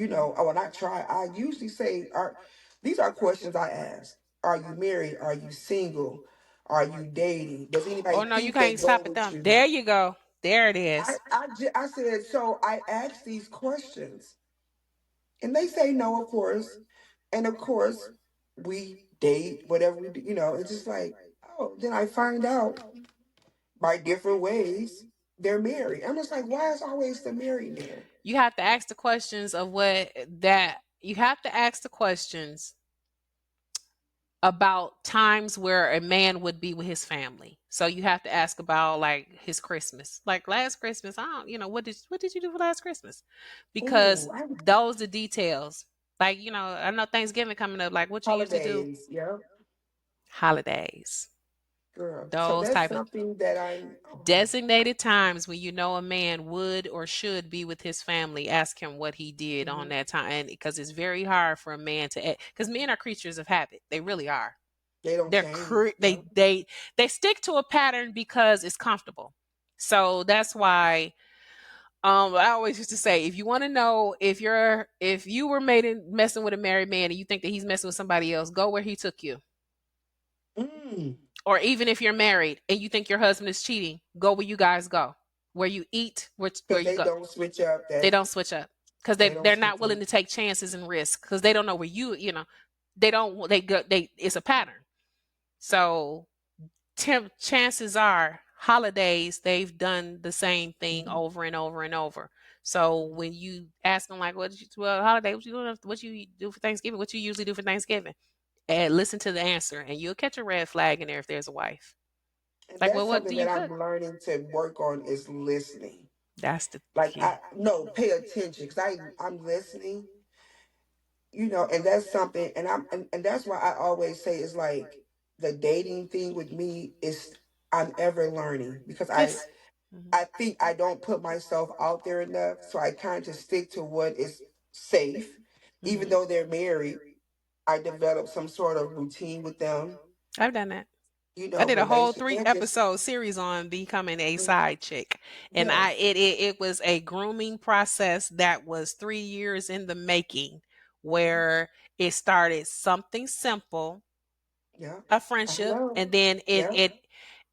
oh, when I try, I usually say, "Are these are questions I ask? Are you married? Are you single? Are you dating? Does anybody Oh no, you think they can't go stop at with them. you?" There you go. There it I is. I I said so. I asked these questions, and they say no, of course, and of course we date whatever we do. It's just like, oh, then I find out by different ways they're married. I'm just like, why is always the married man? You have to ask the questions of what that you have to ask the questions about times where a man would be with his family. So you have to ask about like his Christmas. Like last Christmas, I don't, what did you do for last Christmas? Because Oh, those are details. Like, I know Thanksgiving coming up, like what you usually do. holidays, yeah, Holidays. girl. So Those that's type of something that I'm. Oh, designated times when you know a man would or should be with his family, ask him what he did on mhm. that time. And because it's very hard for a man to, because men are creatures of habit. They really are. They don't They're change. Yeah. they stick to a pattern because it's comfortable. So that's why I always used to say, if you want to know if you were made in messing with a married man and you think that he's messing with somebody else, go where he took you. Mm. Or even if you're married and you think your husband is cheating, go where you guys go. Where you eat, where Because you they go. don't switch up. They That don't switch up because they don't they're not switch up. willing to take chances and risks because they don't know where they don't they go they it's a pattern. So chances are holidays they've done the same thing Mhm. over and over and over. So when you ask them like, what did you holiday? What you doing? What you do for Thanksgiving? What you usually do for Thanksgiving? And listen to the answer, and you'll catch a red flag in there if there's a wife. And Like, that's well, what something do that you I'm cook? learning to work on is listening. That's the Like key. I no pay attention because I'm listening, and that's something, and that's why I always say it's like the dating thing with me is I'm ever learning because I It's mhm, I think I don't put myself out there enough, so I kind of just stick to what is safe. Even mhm. though they're married, I develop some sort of routine with them. I've done that. I did a whole relation 3 and just episode series on becoming a mm, side chick. And yes, it was a grooming process that was 3 years in the making, mhm, where it started something simple, yeah, a I friendship, know, and then yeah, it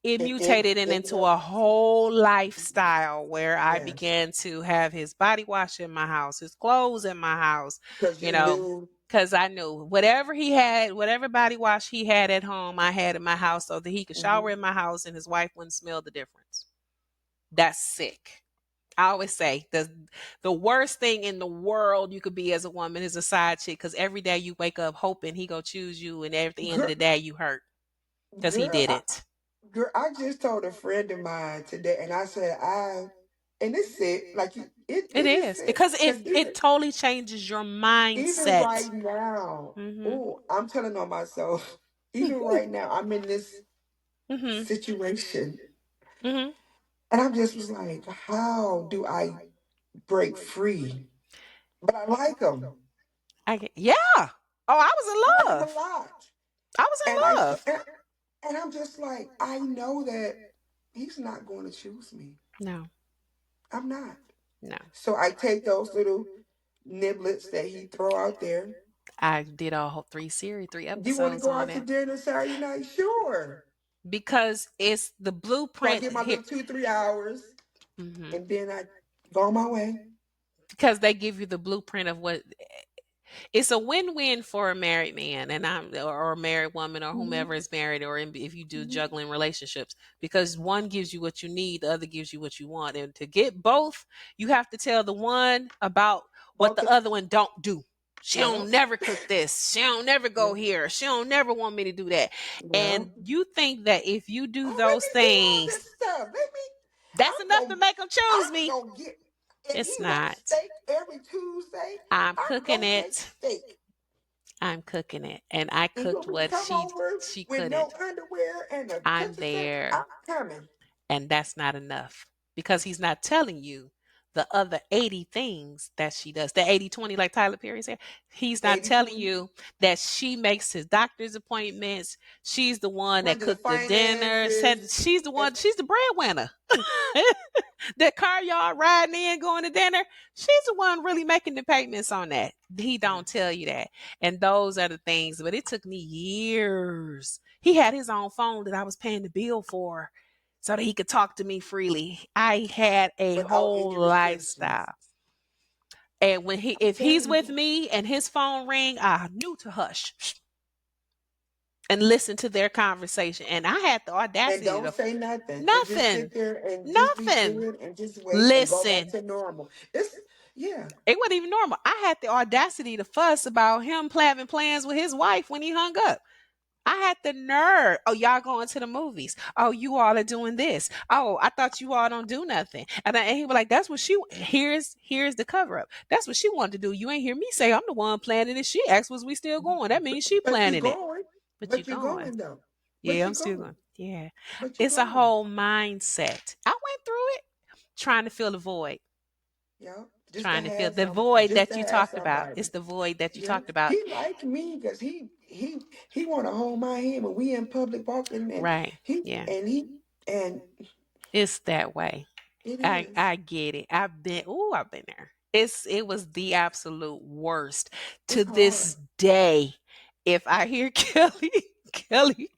it mutated it ended into up, a whole lifestyle where I yes, began to have his body wash in my house, his clothes in my house, because you you know, knew, because I knew whatever he had, whatever body wash he had at home, I had in my house so that he could shower mhm, in my house and his wife wouldn't smell the difference. That's sick. I always say the worst thing in the world you could be as a woman is a side chick, because every day you wake up hoping he gonna choose you, and at the end of girl, the day you hurt because he girl, didn't. girl, I just told a friend of mine today, and I said, and it's sick, like It it is is sick, because because it totally changes your even mindset. right now, Mhm. oh, I'm telling on myself, even right now, I'm in this Mhm. situation, Mhm. and I just was like, how do I break free? But I like him. I get, yeah. Oh, I was I in like him a love. lot. I was And I in said, love. and I'm just like, I know that he's not going to choose me. No. I'm not. No. So I take those little niblets that he throw out there. I did a whole 3 Do you want to episodes go on out to it dinner Saturday night? Sure. because it's the So I blueprint get my here. little 2, 3 hours, Mhm. and then I go on my way. Because they give you the blueprint of what it's a win-win for a married man and I'm or a married woman or Hmm. whomever is married, or if you do Hmm. juggling relationships, because one gives you what you need, the other gives you what you want, and to get both you have to tell the one about what Both the of, other one don't do. She yeah, don't never cook this, she don't never yeah, go here, she don't never want me to do that. yeah. And you think that if you do Oh, let those me do all things, this stuff. that's I'm enough to gonna, make them choose I'm me. gonna get, if he It's want not. steak every Tuesday, I'm I'm cooking gonna get it. steak. I'm cooking it, and I And you cooked want me to what come over she with no couldn't. underwear and a I'm kitchen set? I'm there, coming. and that's not enough because he's not telling you the other 80 things that she does. The 80/20, like Tyler Perry said. He's not 80, telling 20, you that she makes his doctor's appointments. She's the one that handle the cooked the dinner. Said finances. she's the If one, she's the breadwinner. That car y'all riding in going to dinner, she's the one really making the payments on that. He don't yes, tell you that. And those are the things, but it took me years. He had his own phone that I was paying the bill for so that he could talk to me freely. I had a without whole any restrictions. lifestyle. And when he I'm if he's telling with you. me and his phone ring, I knew to hush and listen to their conversation. And I had the And audacity don't to say nothing, and just nothing, sit there and just be nothing. good and just wait and go back Listen. to normal. It's yeah, It wasn't even normal. I had the audacity to fuss about him having plans with his wife when he hung up. I had the nerve. Oh, y'all going to the movies. Oh, you all are doing this. Oh, I thought you all don't do nothing. And he was like, "That's what she." Here's the cover up. That's what she wanted to do. You ain't hear me say I'm the one planning it. She asked, "Was we still going?" That means she but you're planning it. going, But you but you're going? going though, but Yeah, you're I'm still going, going. Yeah, but you're it's a going. whole mindset. I went through it trying to fill the void. Yeah, just to Trying to fill have the some, void just that to you have talked about. somebody. It's the void that you Yeah, talked about. he like me because he want to hold my hand when we in public walking, and Right. he Yeah. and he and It's that way. it I is. I get it. I've been there. It was the absolute worst. To It's this hard. day, if I hear Kelly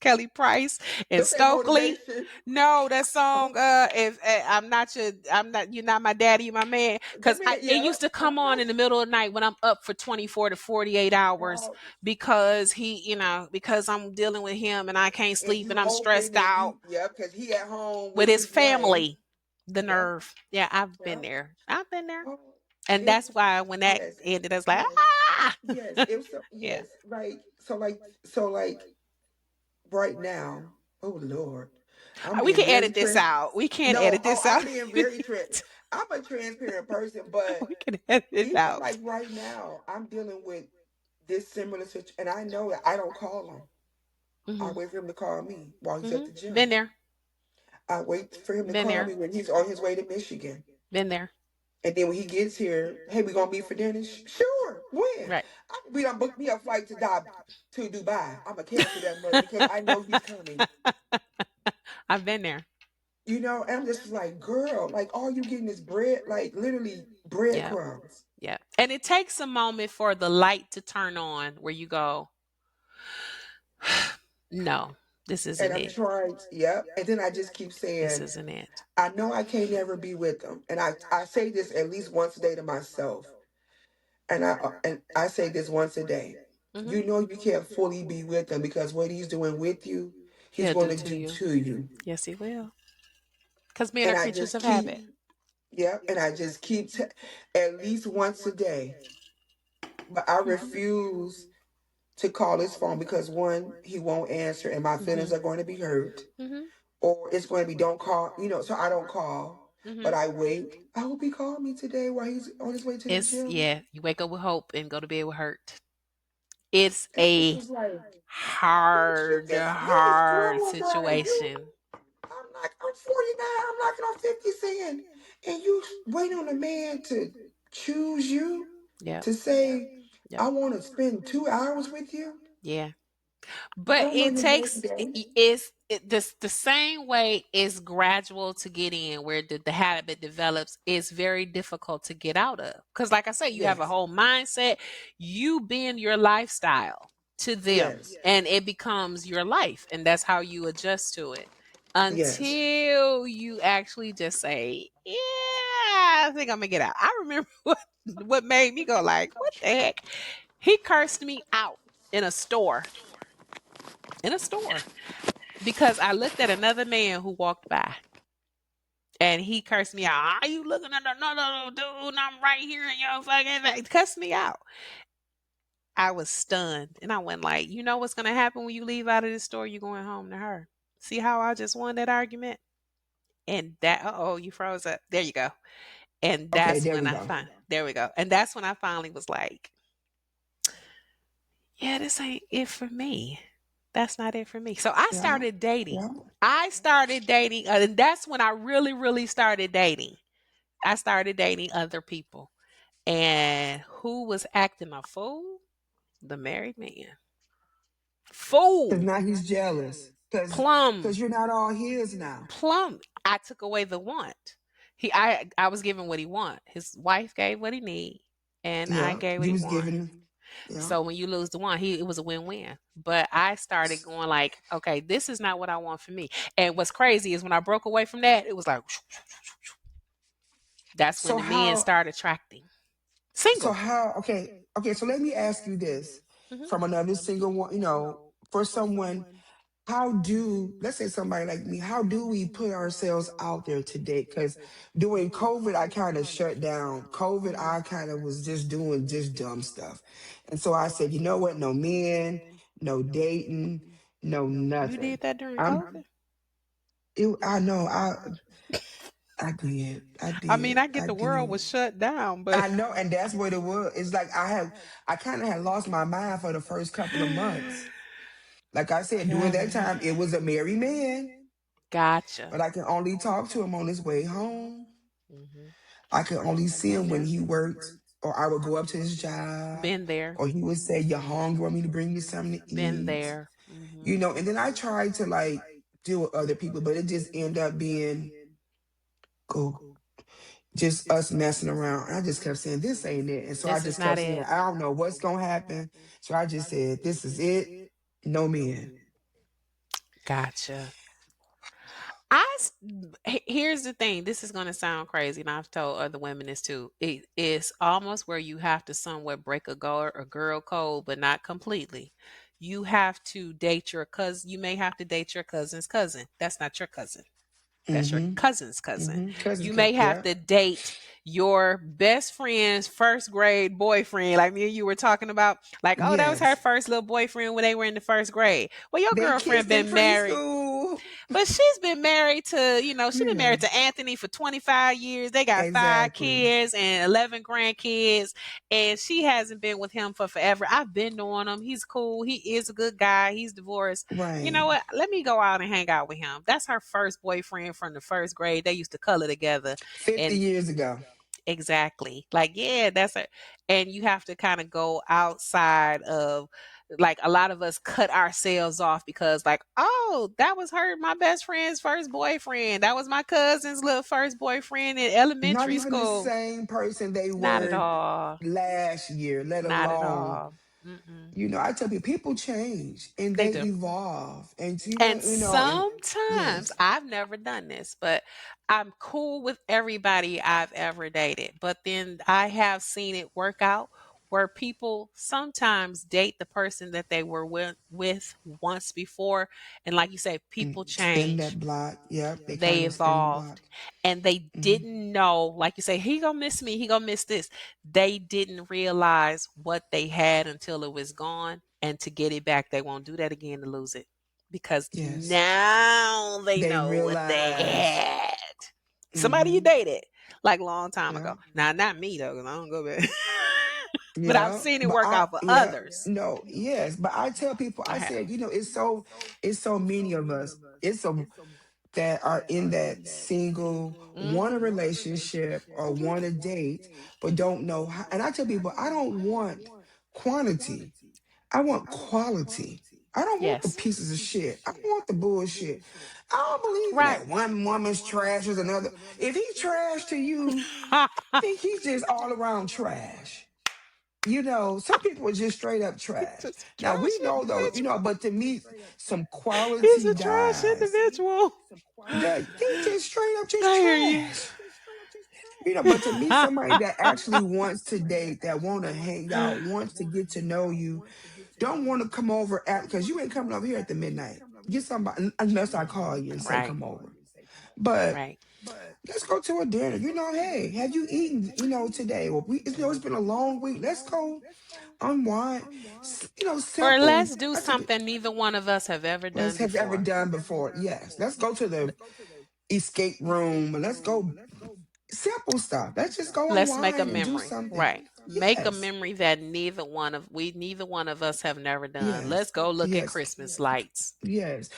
Kelly Price and Don't say Stokely, motivation. no, that song if I'm not you're not my daddy, you're my man, Give cuz me I that. it Yeah, used to I come on know. in the middle of the night when I'm up for 24 to 48 hours, Wow. because because I'm dealing with him and I can't And sleep you and I'm hoping stressed and out you, yeah, because he at home with with his his wife. family. The Yeah, nerve. Yeah, I've been yeah. there. I've been there. Oh, And it. that's why when that Yes, ended, I was like, yes, ah. yes. It was so, Yeah. yes. Like right now. Oh Lord, I'm We being can very edit this trans. out. We can't No, edit oh, this I'm out. being very trans. I'm a transparent person, but We can edit it even out. like right now, I'm dealing with this similar situation, and I know that I don't call him. I Hmm. wait for him to call me while he's at Hmm. the gym. Been there. I wait for him to Been call there. me when he's on his way to Michigan. Been there. And then when he gets here, hey, we gonna meet for dinner? Sure. When? Right. We done booked me a flight to Dubai. I'm gonna cancel that money because I know he's coming. I've been there. And I'm just like, girl, like all you getting is bread, like literally Yeah. breadcrumbs. Yeah. And it takes a moment for the light to turn on where you go, no, this And isn't I'm it. trying, yep. And then I just keep This saying, isn't it. I know I can't never be with them. And I say this at least once a day to myself. And I say this once a day. Hmm. You know you can't fully be with them because what he's doing with you, he's He'll going do to to do you. to you. Yes, he will. Because men are And I creatures just of habit. keep, yep, and I just keep at least once a day. But I refuse to call his phone because one, he won't answer and my feelings Hmm. are going to be hurt. Hmm. Or it's going to be don't call, so I don't call. Hmm. But I wait. I hope he called me today while he's on his way to the It's, gym. yeah, you wake up with hope and go to bed with hurt. It's And I just a was like, bitch, you is hard grown, bro. And situation. I'm 49, I'm knocking on 50 saying, and you wait on a man to choose you Yep. to say, Yep. I want to spend 2 hours with you. Yeah. I But don't know it your takes birthday. this the same way is gradual to get in where the habit develops is very difficult to get out of. Because like I say, you have a Yes, whole mindset, you bend your lifestyle to them yes, and it becomes your life and that's how you adjust to it yes. until you actually just say, yeah, I think I'm gonna get out. I remember what made me go like, what the heck? He cursed me out in a store in a store because I looked at another man who walked by and he cursed me out. Are you looking at another dude? And I'm right here in your fucking face. Cussed me out. I was stunned and I went like, you know what's gonna happen when you leave out of this store? You're going home to her. See how I just won that argument? And that oh, you froze up. There you go. And Okay, that's there when we I go. find there we go. And that's when I finally was like, yeah, this ain't it for me. That's not it for me. So I Yeah, started dating. yeah. I started dating, and that's when I really, really started dating. I started dating other people. And who was acting a fool? The married man. Because Fool. now he's jealous. Because Plum. you're not all his now. Plum. I took away the want. I was giving what he want. His wife gave what he need, and I Yeah, gave what you he was want. giving. Yeah. So when you lose the one, it was a win-win. But I started going like, okay, this is not what I want for me. And what's crazy is when I broke away from that, it was like that's when So the men how? started attracting. So Single. how? Okay, okay. So let me ask you this Hmm. from another single one. For someone, how do let's say somebody like me? How do we put ourselves out there today? Because during COVID, I kind of shut down. COVID, I kind of was just doing just dumb stuff, and so I said, you know what? No men, no dating, no You nothing. did that during I'm. COVID? I know. I did. I I mean, did. I get I the world did. was shut down, but I know, and that's what it was. It's like I kind of had lost my mind for the first couple of months. Like I said, during that God. time, it was a married man, Gotcha. but I can only talk to him on his way home. Hmm. I could only see him when he worked, or I would go up to his job, Been there. or he would say, "You're hungry, want me to bring you something to Been eat?" there. Hmm. And then I tried to like deal with other people, but it just ended up being go just us messing around. I just kept saying, this ain't it. And so I This is just not kept saying, it. I don't know what's going to happen. So I just said, this is it. No men. Gotcha. Here's the thing. This is gonna sound crazy, and I've told other women this too. It is almost where you have to somewhat break a girl code, but not completely. You have to date your cousin. You may have to date your cousin's cousin. That's not your cousin. That's your Mm-hmm. cousin's cousin. Mm-hmm. Cousins You cut. may have Yeah. to date your best friend's first grade boyfriend, like me and you were talking about. Like, oh, that was her Yes. first little boyfriend when they were in the first grade. Well, your They girlfriend kissed in been married. preschool. But she's been married to, she's been Yeah. married to Anthony for 25 years. They got five Exactly. kids and 11 grandkids, and she hasn't been with him for forever. I've been knowing him. He's cool. He is a good guy. He's divorced. You know Right. what? Let me go out and hang out with him. That's her first boyfriend from the first grade. They used to color together. 50 And years ago. Exactly. Like, yeah, that's a and you have to kind of go outside of like a lot of us cut ourselves off because like, oh, that was my best friend's first boyfriend. That was my cousin's little first boyfriend in Not elementary even the school. same person they Not at were all. last year, let Not at alone, all. Mm-mm. I tell people change and They they do. evolve. And And and sometimes yes. I've never done this, but I'm cool with everybody I've ever dated. But then I have seen it work out where people sometimes date the person that they were with once before. And like you say, people Spin change, that block. Yep. They they kind of spin the evolved, block. and they Hmm. didn't know, like you say, he gonna miss me, he gonna miss this. They didn't realize what they had until it was gone. And to get it back, they won't do that again to lose it because Yes. now they They know what they realize. had. Somebody you Hmm. dated like a long time ago. Yeah. Now, not me though, 'cause I don't go back. But I've Yeah. seen it But work out for yeah. others. No, yes. But I tell people, I I have. said, it's so many of us. It's so that are in that single, want a Hmm. relationship or want a date, but don't know how. And I tell people, I don't want quantity. I want quality. I don't want the Yes. pieces of shit. I don't want the bullshit. I don't believe in Right. that one woman's trash is another. If he trash to you, I think he's just all around trash. Some people are just straight up trash. Just a Now we trash know though, individual. but to meet some He's quality a trash guys individual. that they just straight up just I hear you. trash. But to meet somebody that actually wants to date, that want to hang out, wants to get to know you, don't want to come over at because you ain't coming over here at the midnight. Get somebody unless I call you and say Right. come over. But Right. let's go to a dinner. Hey, have you eaten? Today? Well, it's been a long week. Let's go unwind. Or Simple. let's do I think something neither one of us have ever let's done have ever before. done before. Yes, let's go to the escape room. Let's go simple stuff. Let's just go Let's make a unwind and do memory. something. Right. Make a Yes, memory that neither one of us have never done. yes, Let's go look at yes, Christmas lights. yes.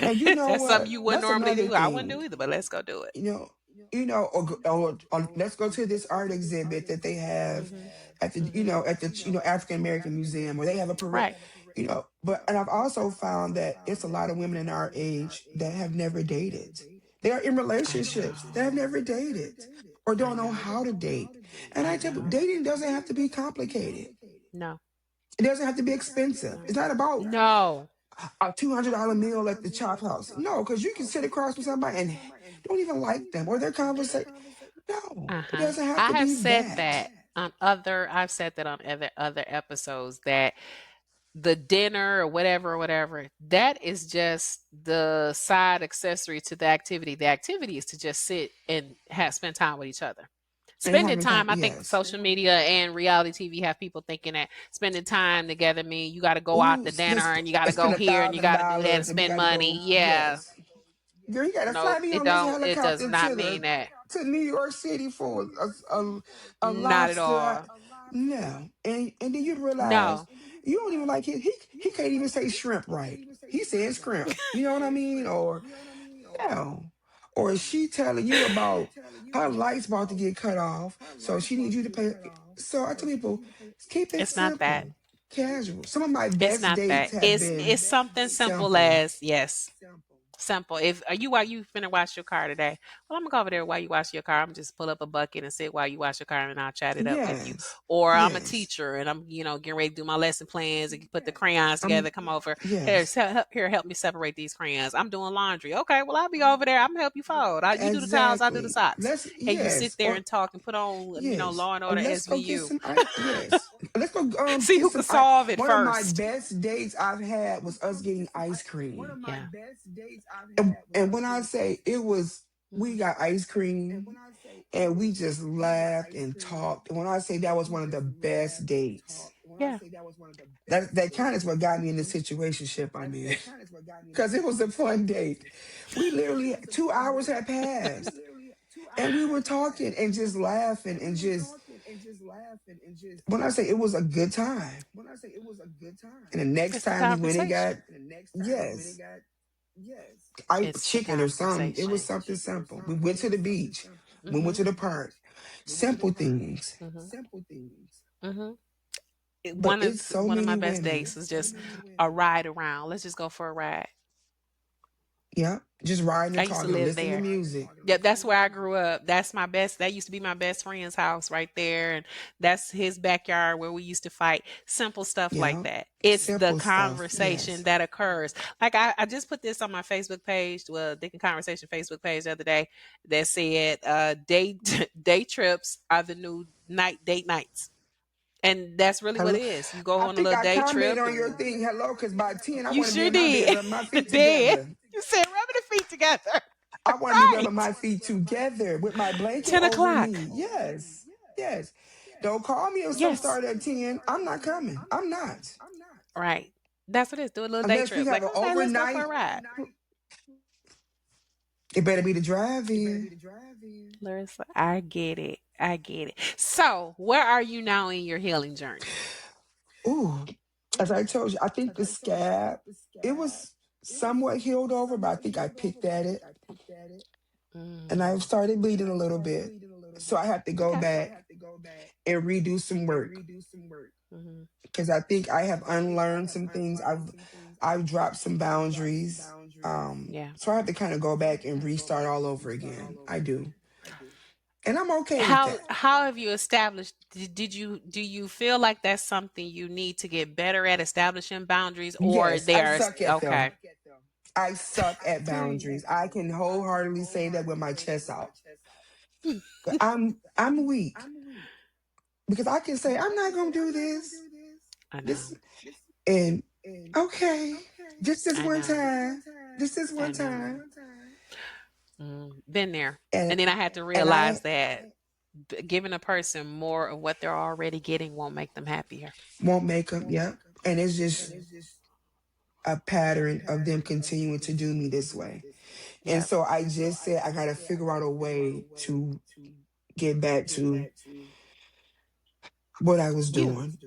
And you know That's something what? you wouldn't That's normally another do. I wouldn't do thing. either, but let's go do it. you know, or let's go to this art exhibit that they have Hmm. at the, Hmm. African American Museum, where they have a parade. Right. But and I've also found that it's a lot of women in our age that have never dated. They are in I relationships that have know. never dated or I don't know know. how to date. And I I tell you, know. dating doesn't have to be complicated. No. It doesn't have to be expensive. No. It's not about No. a $200 meal at the chop house. No, because you can sit across from somebody and don't even like them or their conversation. No, it Uh-huh. doesn't have I to have be said that. that I've said that on other episodes that the dinner or whatever, that is just the side accessory to the activity. The activity is to just sit and have spend time with each other. And Spending having time, time, I think yes. social media and reality TV have people thinking that spending time together mean you got to go out Ooh, to dinner and you got to spend go a here and you thousand got to do that and dollars and we spend got to money. go. Yeah. Yes, girl, you got to fly Nope. me It on this don't. It does helicopter not mean that. to New York City for a Not at lobster. all. No, and then you realize No. you don't even like it. He can't even say shrimp right. He says shrimp. You know what I mean? Or no. Or is she telling you about her lights about to get cut off, so she needs you to pay? So I tell people, keep it It's not that. simple, casual. Some of my It's best not dates that. have It's been something simple simple. as yes. Simple. If are you while you finna wash your car today? Well, I'm gonna go over there while you wash your car. I'm just pull up a bucket and sit while you wash your car, and I'll chat it up with you. Yes, Or I'm a yes. teacher and I'm getting ready to do my lesson plans and put the crayons together. I'm Come over here, yes, here, help me separate these crayons. I'm doing laundry. Okay, well I'll be over there. I'm gonna help you fold. You do the towels, I do the exactly. socks, Let's and you sit yes, there or and talk and put on yes, Law and or Order let's go get SVU. some ice. Yes, let's go See get who some can ice. solve it One of my first. best dates I've had was us getting ice cream. Yeah. And when I say it was, we Hmm. got ice cream and we just laughed and talked. And when I say that was one of the best dates, Yeah. that kind of is what got me in the situationship I'm in. Because it was a fun date. We literally 2 hours had passed and we were talking and just laughing and just when I say it was a good time. And the next It's the time we went and conversation. got yes, I It's the chicken or something. It was conversation. something simple. We went to the beach. We went Hmm. to the park. Simple things. Hmm. But it's so One of my many best women. days was just a ride around. Let's just go for a ride. Yeah. Just riding I and used to talking and live listening to there. music. Yep, that's where I grew up. That's my best. That used to be my best friend's house right there, and that's his backyard where we used to fight. Simple stuff like Yeah. that. It's the Simple stuff. conversation Yes. that occurs. Like I just put this on my Facebook page, well, Dick Conversation Facebook page the other day that said, "Day day trips are the new date nights," and that's really what Hello. it is. You go I on a think little I day commented trip, on your and thing. Hello, because by 10, I you want to be sure in my bed did. rubbing my feet Did together. you said rubbing the feet together? I want to be Right. rubbing my feet together with my blanket 10 over o'clock. me. Yes. Yes. Don't call me if some Yes. start at 10. I'm not coming. I'm not. Right. That's what it is. Do a little day Unless we trip. have Like, an okay, let's go for a overnight, ride. it better be the drive in. Larissa, I get it. I get it. So, where are you now in your healing journey? Ooh, as I told you, I think the scab, it was somewhat healed over, but I think I picked at it and I Mm, started bleeding a little bit. So I have to go okay. back and redo some work Hmm. because I think I have unlearned some things. I've dropped some boundaries. Yeah. So I have to kind of go back and restart all over again. I do. And I'm okay with How that. how have you established did you do you feel like that's something you need to get better at establishing boundaries, or Yes, I there's suck at them. okay. I suck at boundaries. I can wholeheartedly say that with my chest out. I'm weak because I can say I'm not gonna do this. I know. This and okay, just this I one know. time, just this I one know. time, Been there. and And then I had to and realize I that giving a person more of what they're already getting won't make them happier. won't make them. Yep, and it's just a pattern of them continuing to do me this way. And Yep. so I just said I gotta figure out a way to get back to what I was You. doing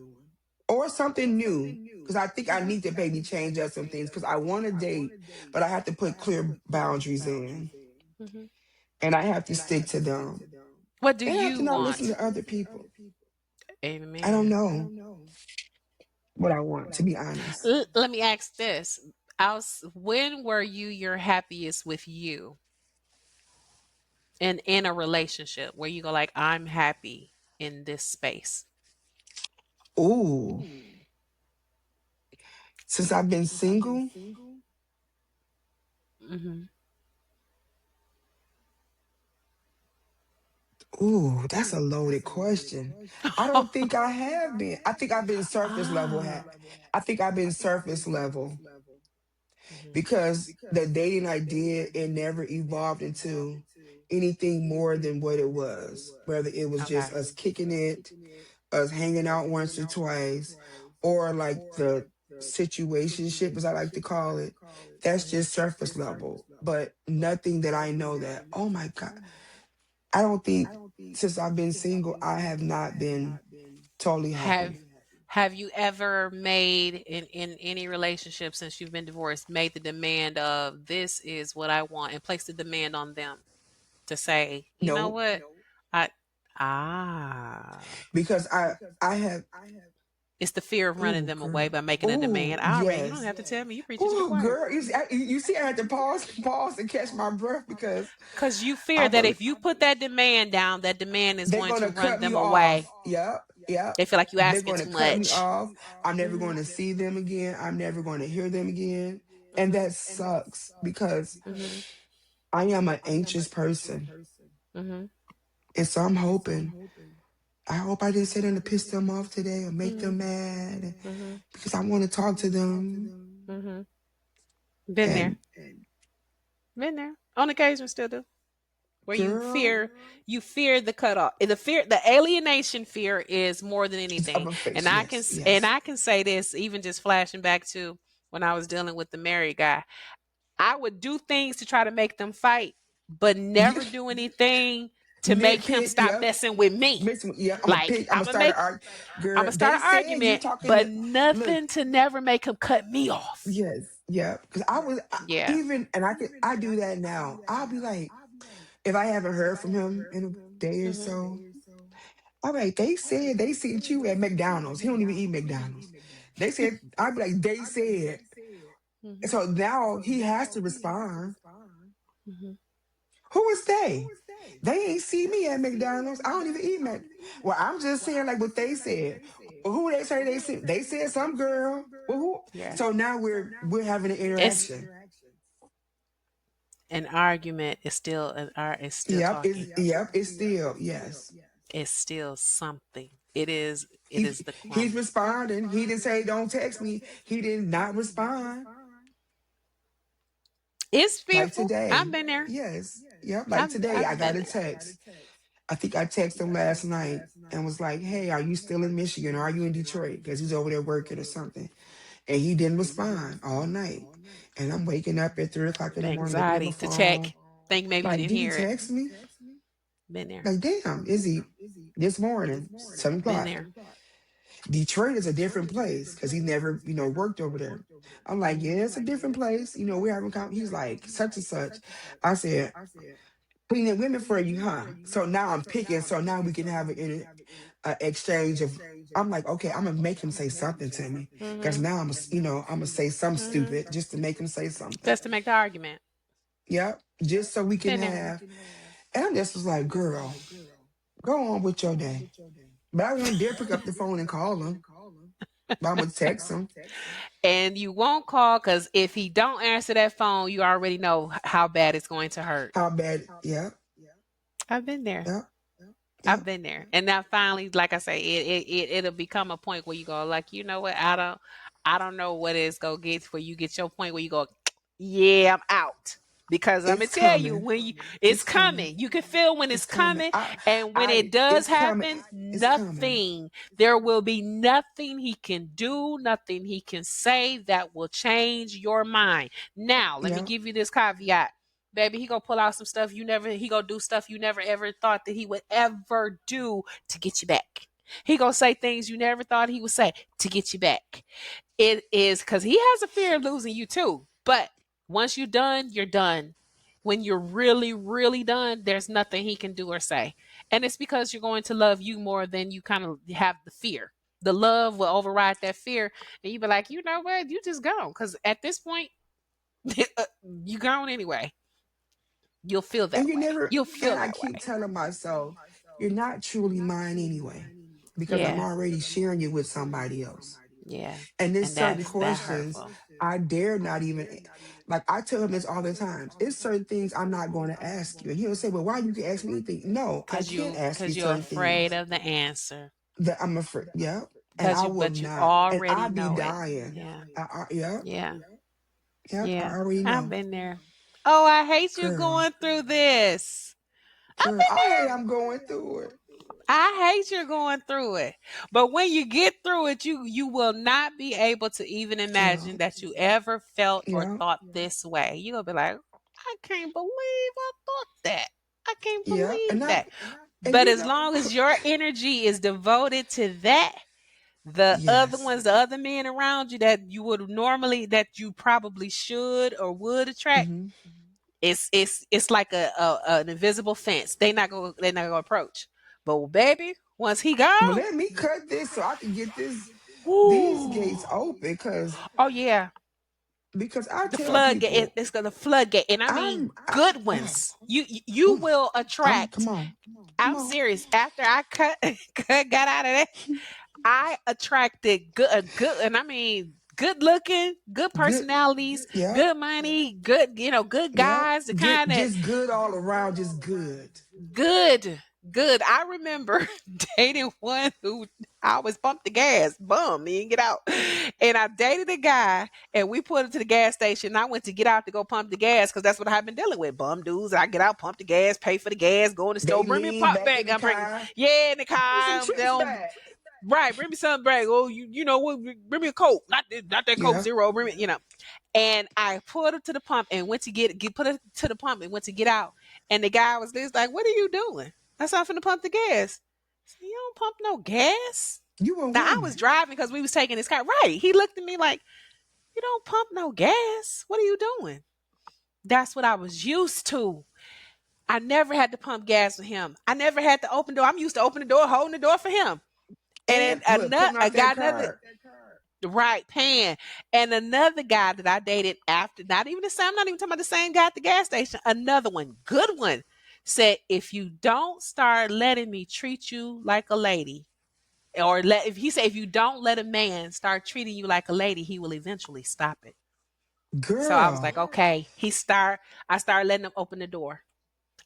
or something new. Because I think I need to maybe change up some things because I want to date, but I have to put clear boundaries in Hmm. and I have to stick to them. What do And I have you to not listen want? to other people. I don't Amen. know what I want, to be honest. Let me ask this. When were you your happiest with you in a relationship where you go like, I'm happy in this space? Ooh, since I've been single, Hmm. ooh, that's a loaded question. I don't think I have been. I think I've been surface level. Ah. I think I've been surface level Hmm. because the dating I did, it never evolved into anything more than what it was. Whether it was Okay. just us kicking it, us hanging out once or twice, or like the situationship, as I like to call it. That's Hmm. just surface level, but nothing that I know that, oh my God, I don't think since I've been single, I have not been totally Have happy. Have you ever made in any relationship since you've been divorced, made the demand of this is what I want and placed the demand on them to say, you know No, what? I ah because I have, it's the fear of running oh them away girl, by making a oh demand. I already you don't yes. have to tell me, you preaching to the Oh, choir. girl, you see, I had to pause and catch my breath because Because you fear I that believe if you put that demand down, that demand is they're going to gonna run cut me them away. off. Yep, yep. They feel like you They're asking gonna too cut me much. off. I'm never Hmm. going to see them again. I'm never going to hear them again, and Hmm. that sucks because Hmm. I am an anxious person, Hmm. and so I'm hoping. I hope I didn't say them to piss them off today or make Hmm. them mad Hmm. because I want to talk to them. Hmm. Been there. And Been there. On occasion still do. Where girl, you fear the cutoff. The alienation fear is more than it's anything. upper And face. I can Yes, and yes. I can say this even just flashing back to when I was dealing with the married guy. I would do things to try to make them fight, but never do anything to make him Nitpick. stop Yep. messing with me. Yeah, I'm a Like pick. I'm I'm gonna gonna start an make argument. I'm Girl, gonna start they an said you argument, talking but to look. nothing to never make him cut me off. Yes, yeah. Because Yeah. even, and I do that now. I'll be like, if I haven't heard from him in a day or Mhm. so, all right, they said they seen you at McDonald's. He don't even eat McDonald's. They said, I'd be like, they said. Mhm. So now he has to respond. Mhm. Who is they? They ain't see me at McDonald's. I don't even eat Mc. Well, I'm just saying like what they said. Who they say they said? They said some girl. Well, who? Yeah. So now we're having an It's interaction. an argument is still an art is still Yep, talking. it's still yes. It's still something. It is He the he's crumb. responding. He didn't say don't text me. He did not respond. It's Like fearful. I've today. been there. Yes. Yep. Like today, I I've got been a there. text. I think I texted him last night and was like, "Hey, are you still in Michigan or are you in Detroit?" Because he's over there working or something. And he didn't respond all night. And I'm waking up at 3 o'clock in the morning, looking at my Anxiety to phone. check. Think maybe you Like, didn't did he hear it. text me? Been there. Like, damn, is he this morning, 7 Been o'clock? there. Detroit is a different place because he never, worked over there. I'm like, yeah, it's a different place. We're having, he's like, such and such. I said, cleaning women for you, huh? So now I'm picking. So now we can have an exchange of. I'm like, okay, I'm gonna make him say something to me because Mhm. now I'm gonna say something Mhm. stupid just to make him say something. Just to make the argument. Yep, just so we can Been there. have. And I just was like, girl, go on with your day. But I wouldn't dare pick up the phone and call him. But I'm gonna text him. And you won't call because if he don't answer that phone, you already know how bad it's going to hurt. How bad? Yep, I've been there. yep, I've yep. been there. And now finally, like I say, it'll become a point where you go, like, you know what, I don't know what it's gonna get where you get your point where you go, yeah, I'm out. Because I'm gonna It's tell you coming. when it's It's coming. coming. You can feel when it's It's coming. coming, and when it does It's coming. happen, It's coming. nothing. There will be nothing he can do, nothing he can say that will change your mind. Now, let me Yeah. give you this caveat. Baby, he gonna pull out some stuff he gonna do stuff you never ever thought that he would ever do to get you back. He gonna say things you never thought he would say to get you back. It is because he has a fear of losing you too. But once you're done, you're done. When you're really, really done, there's nothing he can do or say. And it's because you're going to love you more than you kind of have the fear. The love will override that fear. And you be like, you know what? You just gone. Because at this point, you gone anyway. You'll feel And that you way. never, You'll and feel I that keep way. telling myself, you're not truly mine anyway, because I'm Yeah. already sharing you with somebody else. Yeah. And there's And certain that's that questions hurtful. I dare not even, like I tell him this all the time. It's certain things I'm not going to ask you. And he'll say, well, why you can ask me anything? No, I can't ask you Cause you're certain afraid things of the answer. that I'm afraid. Yeah. And Cause I you will but you not. And already I be know it. dying. Yeah. Yep. Yeah. Yep. I Yeah. already I've know. been there. Oh, I hate you Girl, going through this. I've girl, been I hate there. I'm going through it. I hate you going through it. But when you get through it, you will not be able to even imagine Girl. that you ever felt or Yeah. thought this way. You're gonna be like, I can't believe I thought that. I can't Yeah. believe that. And But as long as your energy is devoted to that, yes. the other men around you that you would normally that you probably should or would attract, Hmm. it's like an invisible fence. They not gonna approach. But baby, once he Well, gone, let me cut this so I can get these whoo, gates open oh yeah, because I the tell floodgate. people It's gonna floodgate, and I mean I good oh, ones. You ooh, will I'm attract. come on. Come I'm on. serious. After I got out of that, I attracted good, and I mean good looking, good Good. personalities, Yep. good money, good Yep. guys. The Good, kind that just good all around, just good. good, good. I remember dating one who I always pumped the gas, bum, me and get out. And I dated a guy, and we put him to the gas station. And I went to get out to go pump the gas because that's what I've been dealing with. Bum dudes. I get out, pump the gas, pay for the gas, go in the store, They bring me a lean pop back back. in the I bring car. yeah in the Give me some car. They trips don't back. right. Bring me something back. Oh, you know what? Bring me a Coke, not that Coke Yeah. Zero. Bring me and I pulled it to the pump and went to put it to the pump and went to get out. And the guy was just like, "What are you doing?" I said, "I'm finna pump the gas." I said, "You don't pump no gas." You a Now I was woman. driving because we was taking this car. Right. He looked at me like, "You don't pump no gas. What are you doing?" That's what I was used to. I never had to pump gas with him. I never had to open the door. I'm used to open the door, holding the door for him. And then And look, pulling I out that got another card. right pan. And another guy that I dated after, not even the same, I'm not even talking about the same guy at the gas station. Another one, good one, said, if you don't start letting me treat you like a lady, or let if he said if you don't let a man start treating you like a lady, he will eventually stop it. So I was Girl. like, okay. I started letting him open the door.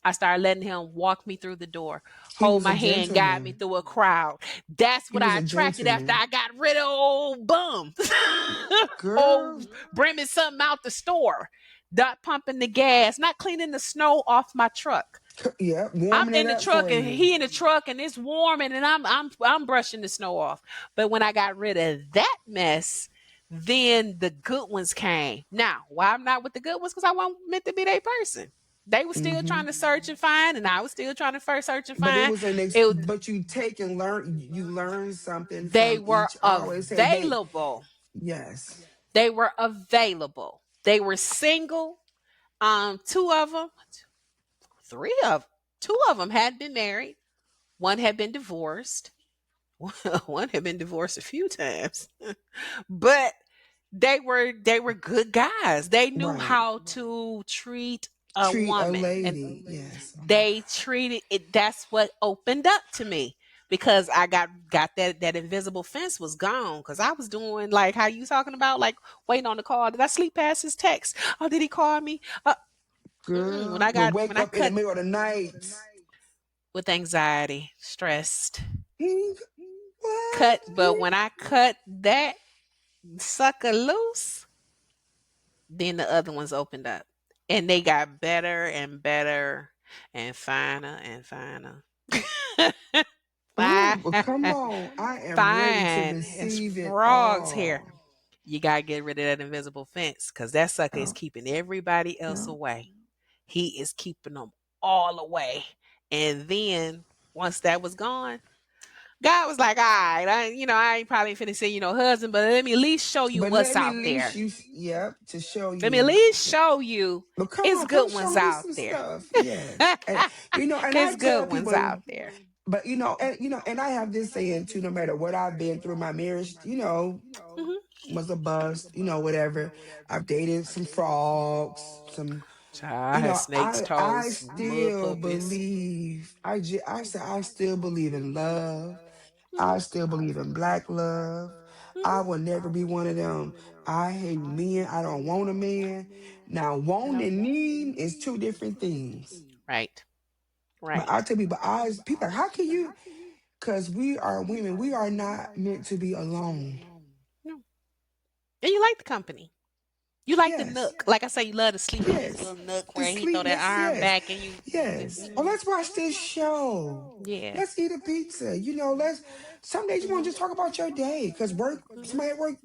I started letting him walk me through the door, He hold was a my hand, guide me gentleman. through a crowd. That's He what was I a attracted after gentleman. I got rid of old bum. Girl. Old bringing something out the store, not pumping the gas, not cleaning the snow off my truck. Yep, I'm warming it in the up truck for and you. he in the truck and it's warming and I'm brushing the snow off. But when I got rid of that mess, then the good ones came. Now, why I'm not with the good ones? Because I wasn't meant to be their person. They were still Hmm. trying to search and find, and I was still trying to first search and But it find. was an It but you take and learn, you learn something they from were each. I always say, hey, available. yes. They were available. They were single. Two of them, three of, two of them had been married. One had been divorced. One had been divorced a few times, but they were good guys. They knew Right. how to treat a Treat a woman, and lady. Yes. they treated it. That's what opened up to me because I got that invisible fence was gone because I was doing like how you talking about like waiting on the call. Did I sleep past his text? Oh, did he call me? When Girl. I We'll got when wake I up in the cut middle of the night. with anxiety, stressed, What? cut. But when I cut that sucker loose, then the other ones opened up. And they got better and better and finer and finer. Ooh, Fine. well, come on. I am ready to Fine. It's receive it frogs here. all. You gotta get rid of that invisible fence because that sucker is Oh, keeping everybody else yeah. away. He is keeping them all away. And then once that was gone, God was like, all right, I ain't probably finna say, husband, but let me at least show you But what's let me out there. leash you, yep, to show Let me at you. least show you But it's come good show ones me out some there. stuff. Yes. And and I It's tell good ones people, out there. but and I have this saying too, no matter what I've been through, my marriage, Hmm. was a bust, whatever. I've dated some frogs, some, Child, I had snakes, I toes, mud still puppies. believe, I say, I still believe in love. I Hmm. still believe in black love. I will Hmm. never be one of them. I hate men. I don't want a man. Now, want No. and need is two different things. Right. But I Right. tell people, people, how can you? Because we are women. We are not meant to be alone. No. And you like the company. You like the Yes. nook. Like I say, you love to sleep in his Yes. little nook The where he throw sleep. that arm Yes. back and you Yes. just Oh, let's watch this show. yeah. Let's eat a pizza. Let's some days you want to just talk about your day because somebody at work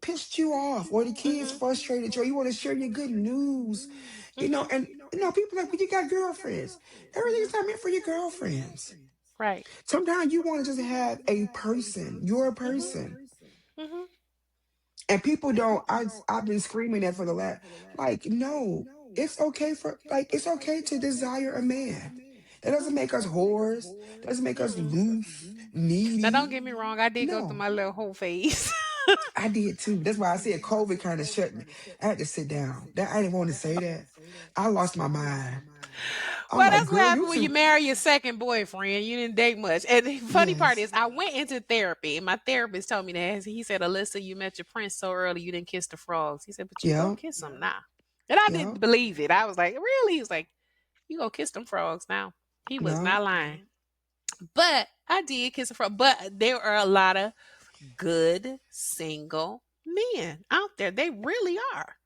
pissed you off or the kids frustrated you or you want to share your good news. Hmm. And people like, well, you got girlfriends. Everything's not meant for your girlfriends. Right. Sometimes you want to just have a person, your person. Hmm. And people don't. I've been screaming that for the last. Like, no, it's okay to desire a man. That doesn't make us whores. Doesn't make us loose, Now, don't needy. get me wrong. I did go through No, my little whole phase. I did too. That's why I said COVID kind of shut me. I had to sit down. That I didn't want to say that. I lost my mind. I'm Well, like, that's what girl, you happened when you too. marry your second boyfriend. You didn't date much. And the funny part is, Yes. I went into therapy, and my therapist told me that. He said, Alyssa, you met your prince so early, you didn't kiss the frogs. He said, but you go Yeah. kiss them now. And I Yeah. didn't believe it. I was like, really? He was like, you go kiss them frogs now. He was Yeah. not lying. But I did kiss a frog. But there are a lot of good single men out there. They really are.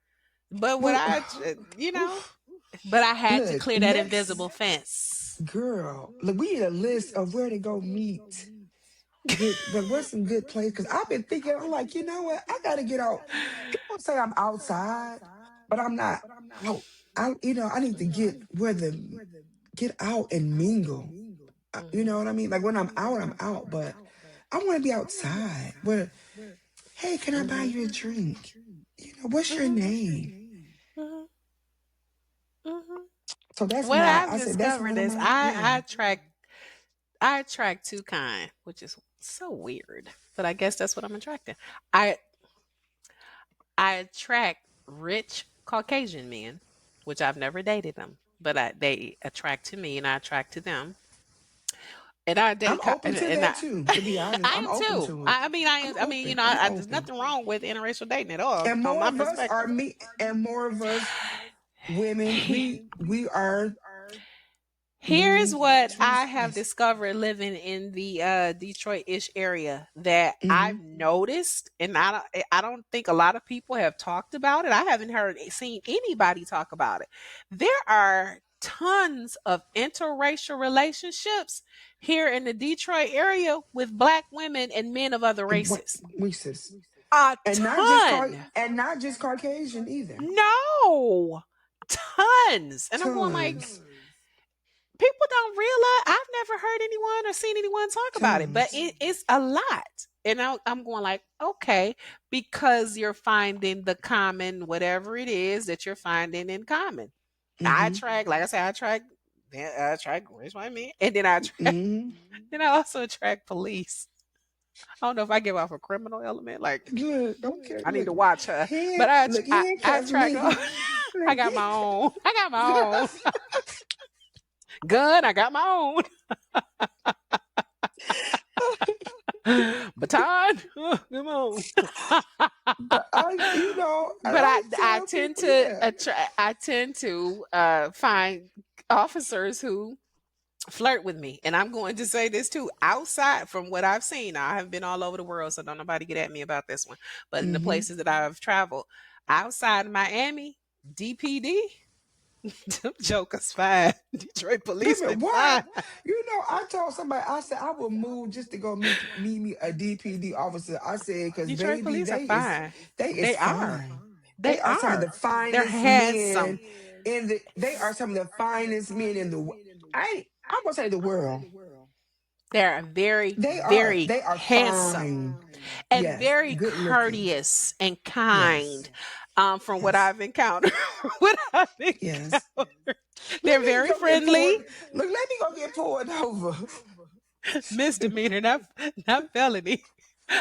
But what Well, you know, oof. but I had to Look, clear that next invisible fence. girl. Look, we need a list of where to go meet. But what's some good place? Because I've been thinking, I'm like, you know what? I gotta get out. People say I'm outside, but I'm not out. I need to get out and mingle. You know what I mean? Like when I'm out, but I want to be outside. Where, hey, can I buy Hmm. you a drink? What's your Hmm. name? Hmm. Hmm. So that's What my, I've I said, that's discovered one of is my, yeah. I attract two kind, which is so weird, but I guess that's what I'm attracting. I I attract rich Caucasian men, which I've never dated them, but they attract to me and I attract to them. And I I'm date, open to and that too, to be honest. I I'm am open too. to it. I'm I mean, open. there's nothing wrong with interracial dating at all, And from more my of us are perspective. me, and more of us women, we are Here's leaning what towards, I have yes. discovered living in the Detroit-ish area that Hmm. I've noticed, and I don't think a lot of people have talked about it. I haven't seen anybody talk about it. There are tons of interracial relationships here in the Detroit area with black women and men of other races. We sis. A And ton. not just Caucasian either. No. Tons. And I'm going like, Tons. people don't realize. I've never heard anyone or seen anyone talk about it, but Tons. it's a lot. And I'm going like, okay, because you're finding the common, whatever it is that you're finding in common. I Hmm. attract, like I said, I attract rich white men, and then I attract, Hmm. then I also attract police. I don't know if I give off a criminal element, like Look, okay, I need look. to watch her, but I Handcuff attract. me. I Look, got my own. I got my own gun. I got my own baton. Come on. but I But always tell people, yeah. I tend to find officers who flirt with me. And I'm going to say this too, outside from what I've seen. I have been all over the world, so don't nobody get at me about this one. But in the Hmm. places that I've traveled, outside of Miami, DPD, them jokers fine. Detroit policemen What? fine. I told somebody, I said I would move just to go meet me a DPD officer. I said, because Detroit baby, police are fine. they is They are. fine. They They are some of are. the They're finest handsome. men they are some of the finest men in I'm gonna say the world. They're very, very They are handsome fine. and Yes, very good looking. courteous and kind. Yes, From what yes, I've encountered, what I've yes. encountered, they're Let me very go get pulled. friendly. Look, let me go get pulled over. Misdemeanor, not felony.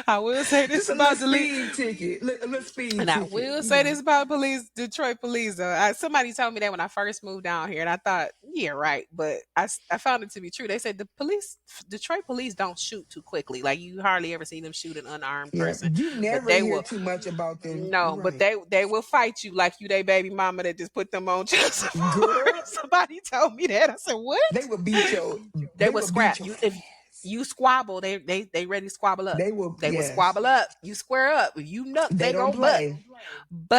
I will say Just this a little about the lead. speed ticket. A little speed And I ticket, will say this about police, Detroit police. Though somebody told me that when I first moved down here, and I thought, yeah, right. But I found it to be true. They said the police, Detroit police, don't shoot too quickly. Like you hardly ever see them shoot an unarmed Yeah, person, you but never they hear will. too much about them. No, You're but right. they will fight you like you they baby mama that just put them on child support. Girl, Somebody told me that. I said, they what? will beat your They they will will beat scrap your you if ass. you squabble. They ready to squabble up. They will, They will yes. squabble up. You square up. If you nuck, They they don't go butt. play.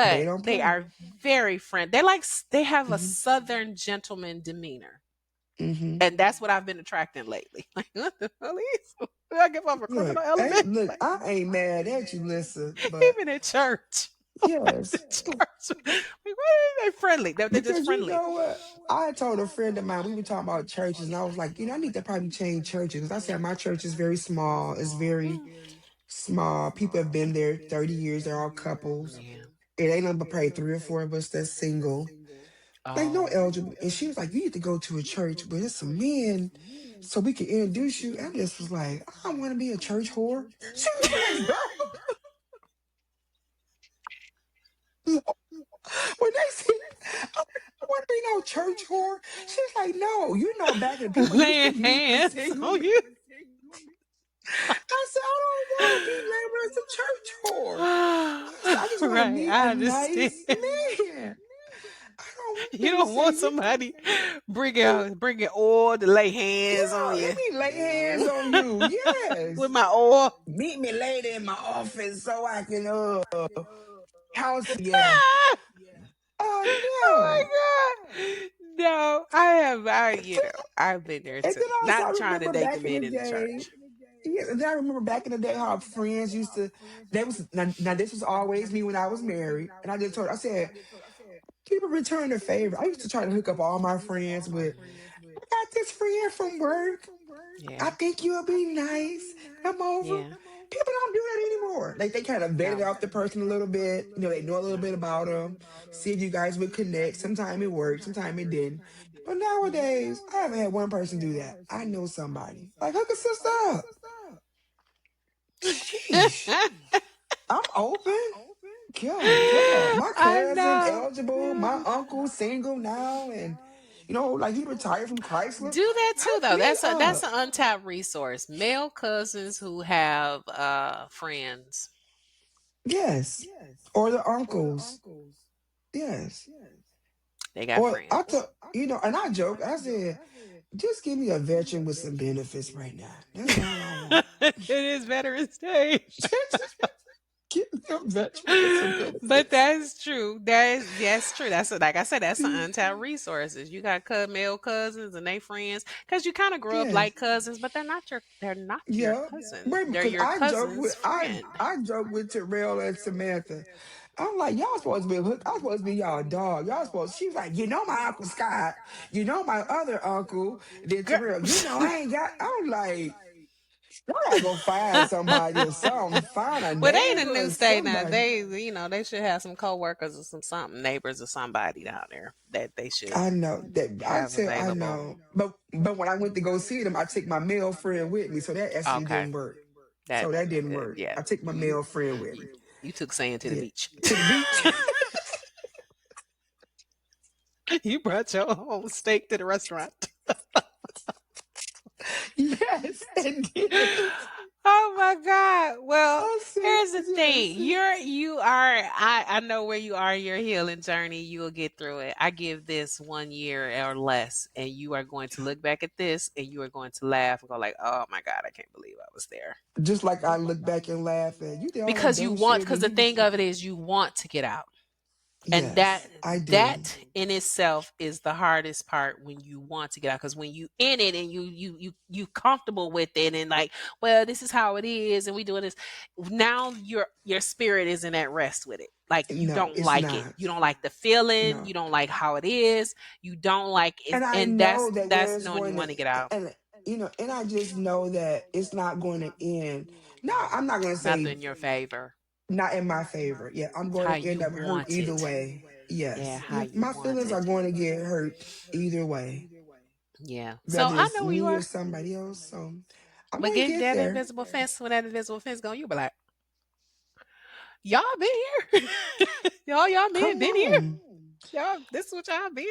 They But don't they play. are very friend. They like they have a Hmm. southern gentleman demeanor, Hmm. and that's what I've been attracting lately. Like what the police? I give off a criminal element, Look, like, I ain't mad at you, Lissa, but even at church. yes. Church. Like, what are they friendly? They're just Because you friendly. know what? I told a friend of mine, we were talking about churches, and I was like, I need to probably change churches. Because I said my church is very small. It's very Mm. small. People have been there 30 years. They're all couples. Yeah. It ain't nothing but probably three or four of us that's single. Like no Oh. eligible. And she was like, you need to go to a church where there's some men so we can introduce you. I just was like, I don't want to be a church whore. She was like, girl, when they see, I'm like, I don't want to be no church whore. She's like, no, back in people used to Laying meet and hands sing with on me. you. I said, I don't want to be labeled as a church whore. I said, I just want to Right, meet I a understand. nice man. I don't want You them to don't say want you. somebody bringing oil to lay hands Yeah, on let you. me lay hands on you. With Yes. my oil. Meet me later in my office so I can counsel you. Ah! Oh Oh no. my god. No, I've been there And too. then also I Not trying to remember date the back in the men in the day. church. Yeah, and then I remember back in the day how friends used to they was now this was always me when I was married. And I just told I said, people return the favor. I used to try to hook up all my friends with I got this friend from work. Yeah. I think you'll be nice. Come over. Yeah. People don't do that anymore. Like they kind of vetted No. out the person a little bit. They know a little bit about them. See if you guys would connect. Sometimes it worked, sometimes it didn't. But nowadays, I haven't had one person do that. I know somebody. Like hook a sister up. Sheesh. I'm open. God, dog. My I cousin know. eligible. My uncle single now, and like he retired from Chrysler. Do that too Hook though. me That's up. an untapped resource. Male cousins who have friends. Yes, or the uncles. Yes, They got or I friends. took and I joke. I said, just give me a veteran with some benefits right now. That's all I want. It is Veterans Day. Just give me a veteran with some But benefits. that's true. That's true. Like I said, that's an untapped resources. You got male cousins and they friends because you kind of grow up Yes. like cousins, but they're not your Yeah, cousin. right. They're Because your I joke cousin's with I friend. I joke with Terrell and Samantha. I'm like, y'all supposed to be hooked. I'm supposed to be y'all dog. Y'all supposed. She was like, my Uncle Scott. My other uncle. Then Girl. Terrell, I ain't got. I'm like, y'all gotta go find somebody or something. Find a Well, they in a neighbor new or state now. somebody. They should have some coworkers or some something, neighbors or somebody down there that they should I know that have I available. know, but when I went to go see them, I took my male friend with me, so that actually Okay, didn't work. that So that didn't work. yeah, I took my you male friend with me. you took sand to the Yeah, beach. to the beach. You brought your own steak to the restaurant. Yes, and did. Oh my God. Well, I said here's the thing. yes. I know where you are in your healing journey. You will get through it. I give this 1 year or less, and you are going to look back at this and you are going to laugh and go like, oh my God, I can't believe I was there. Just like I look back and laugh at you did all that Because dumb shit because when the you was. thing of it is you want to get out. And Yes, I do. that in itself is the hardest part when you want to get out, because when you in it and you comfortable with it and like, well, this is how it is and we doing this, now your spirit isn't at rest with it. Like you No, don't it's like it, not. you don't like the feeling, No, you don't like how it is, you don't like it, and I and know that that's there's knowing you going want to to, get out. and I just know that it's not going to end. No, I'm not going to Not say in your favor. not in my favor. Yeah, I'm going How to end you up hurt want either it. way. Yeah, Yes, how you my want feelings are it. going to get hurt either way, Yeah, so whether I it's know where you me or are. somebody else. So I'm But going to getting get that there. invisible fence, when that invisible fence going, you be like, y'all been here. y'all Come been here. on. Y'all, this is what y'all been.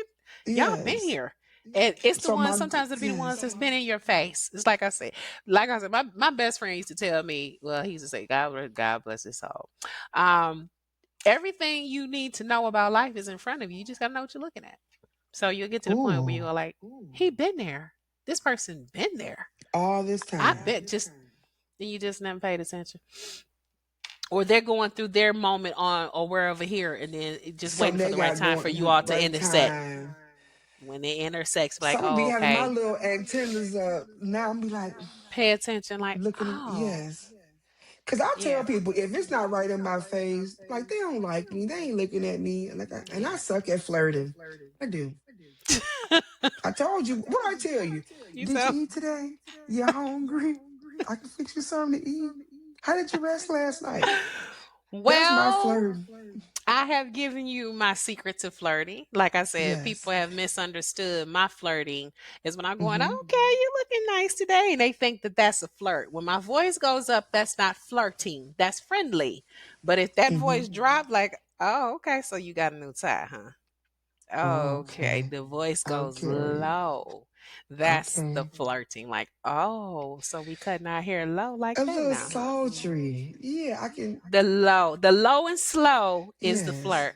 Y'all been Yes. here. And it's the So ones, sometimes it'll be the ones yes. that's been in your face. It's like I said, my best friend used to tell me, well, he used to say, God bless his soul. Um, everything you need to know about life is in front of you. You just gotta know what you're looking at. So you'll get to the point where you Ooh, go like, he been there. This person been there. all this I time. bet just and you just never paid attention. Or they're going through their moment on or wherever here, and then just waiting Something for they the right got time for going you all to right intersect. time. When they intersect, like, So I'm gonna be oh, having my okay, little antennas up. Now I'm be like pay attention. Like, looking, oh, yes. Cause I tell yeah. people if it's not right in my face, like they don't like me, they ain't looking at me, and I Yeah. suck at flirting. I do. I told you what I tell you. You Did you so eat today? You hungry? I can fix you something to eat. How did you rest last night? That's my well. flirting. I have given you my secret to flirting. Like I said, people Yes. have misunderstood my flirting is when I'm going, Mm-hmm. okay, you looking nice today. And they think that that's a flirt. When my voice goes up, that's not flirting. That's friendly. But if that Mm-hmm. voice drop, like, oh, okay, so you got a new tie, huh? Okay, Okay. the voice goes Okay. low. That's the Okay. flirting. Like, oh, so we cutting our hair low like A that little now, huh? sultry. Yeah, I can. The low and slow is the Yes. flirt.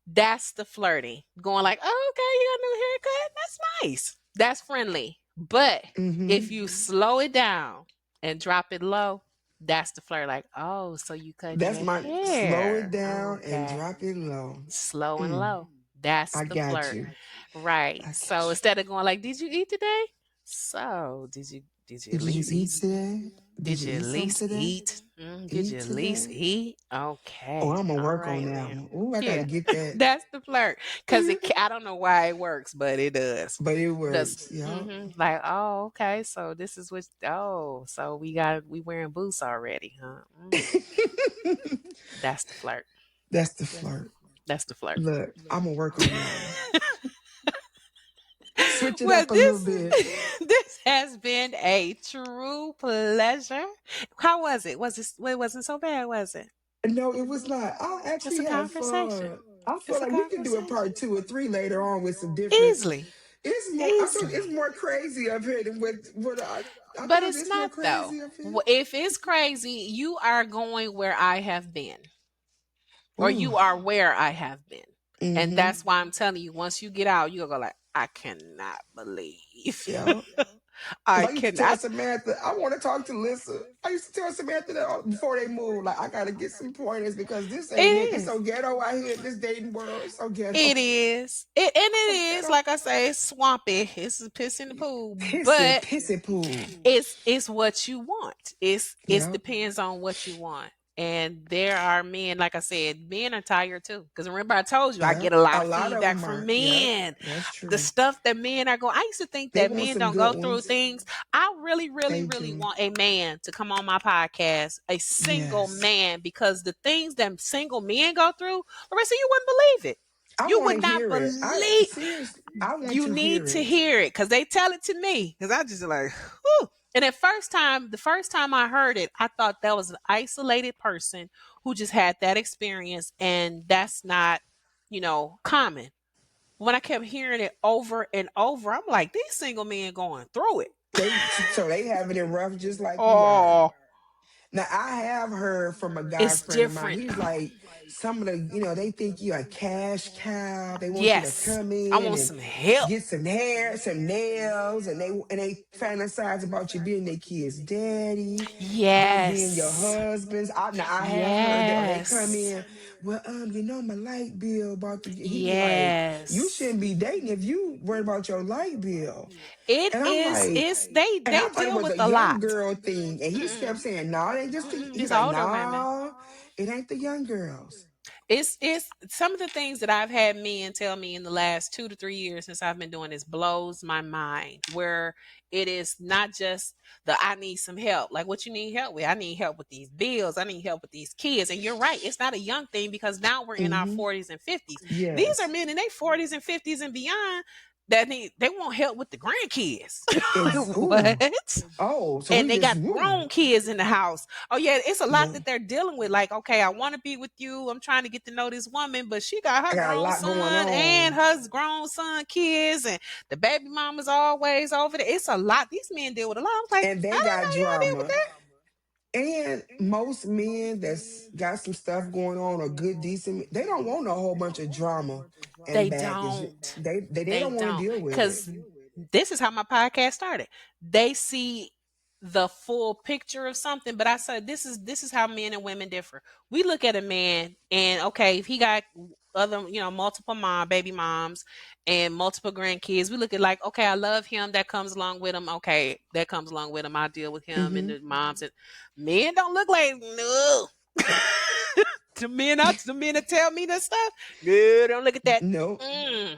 That's the flirting. Going like, oh, okay, you got a new haircut. That's nice. That's friendly. But Mm-hmm. if you slow it down and drop it low, that's the flirt. Like, oh, so you cutting That's your my slow it hair. down and Okay. drop it low. Slow and Mm, low. That's I the got flirt. you. Right. I So got instead of going like, did you eat today? So did you you. at Did you least eat? eat today? Did Did you you at eat something least today? eat? Did Eat you at least today? eat? Oh, Okay. I'm gonna All work on right that then. one. Oh, I gotta Yeah. get that. That's the flirt. Cause I don't know why it works, but it does. But it Cause works. Yeah. like, oh, okay, so this is what so we wearing boots already, huh? That's the flirt. That's the flirt. That's the flirt. Look, I'm gonna work on that one. Switch it Well, up a little bit. this has been a true pleasure. How was it? It wasn't so bad, was it? No, it was not. I It's actually a had conversation. fun. I feel It's a like we can do a conversation. part 2 or 3 later on with some different. Easily. It's more. I thought it's Easily. more crazy up here than what I But thought it's it's more not though. crazy up here. If it's crazy, you are going where I have been, or Ooh. you are where I have been. And Mm-hmm. that's why I'm telling you, once you get out, you'll go like, I cannot believe. Yeah. I Because I used to tell cannot. Samantha, I want to talk to Lissa. I used to tell Samantha that before they moved, like, I got to get some pointers because this It ain't it. It's so is. ghetto out here in this dating world. It's so It ghetto. is. And So it is, ghetto. like I say, it's swampy. It's a piss in the pool. Pissy, But pissy pool. it's what you want. It's Yeah. depends on what you want. And there are men, like I said, men are tired too. Because remember, I told you I Yeah. get a lot A of lot of feedback them from are. Yep. men. That's The true. stuff that men are going. I used to think They that want men some don't good go through ones. things. I really, really, They really do. want a man to come on my podcast, a single Yes. man, because the things that single men go through, Larissa, you wouldn't believe it. I You want would to not hear it. I believe. seriously, I want You to need hear to it. hear it because they tell it to me. Because I just like, whew. And the first time I heard it, I thought that was an isolated person who just had that experience, and that's not, common. When I kept hearing it over and over, I'm like, these single men going through it. So they having it rough just like we are. Oh, Now I have heard from a guy it's friend of mine. different. He's like, some of the, they think you're a cash cow. They want you to Yes, come I in want and some help. get some hair, some nails, and they fantasize about you being their kid's daddy, them being your Yes, husbands. I have heard that, or they come yes, in, well, my light bill about to get. He be like, you yes. shouldn't be dating if you worried about your light bill. It And I'm is. like, It's they and I they thought it deal was with a a young lot. girl thing. And he kept Mm-mm, saying, no, it ain't just the, mm-mm. he's It's like, older women. no, it ain't the young girls. It's some of the things that I've had men tell me in the last 2 to 3 years since I've been doing this blows my mind. Where it is not just the I need some help. Like what you need help with. I need help with these bills. I need help with these kids. And you're right. It's not a young thing because now we're in our Hmm. 40s and 50s. These are Yes. men in their 40s and 50s and beyond that they want help with the grandkids. Ooh. What? Oh, so And we they just, got ooh. grown kids in the house. Oh yeah, it's a lot Yeah. that they're dealing with. Like, okay, I want to be with you. I'm trying to get to know this woman, but she got I her got a grown lot going son and on. her grown son kids, and the baby mama's always over there. It's a lot. These men deal with a lot. I was like, And they I didn't got know y'all deal with drama. that. And most men that's got some stuff going on or good, decent, they don't want a whole bunch of drama and They baggage. don't. They They don't want to don't. deal with it. Because this is how my podcast started. They see the full picture of something, but I said this is how men and women differ. We look at a man and okay, if he got other, multiple baby moms and multiple grandkids, we look at like, okay, I love him. That comes along with him. Okay, that comes along with him. I deal with him and Hmm. the moms and men don't look like no. The men that tell me this stuff. No, don't look at that. No, Mm.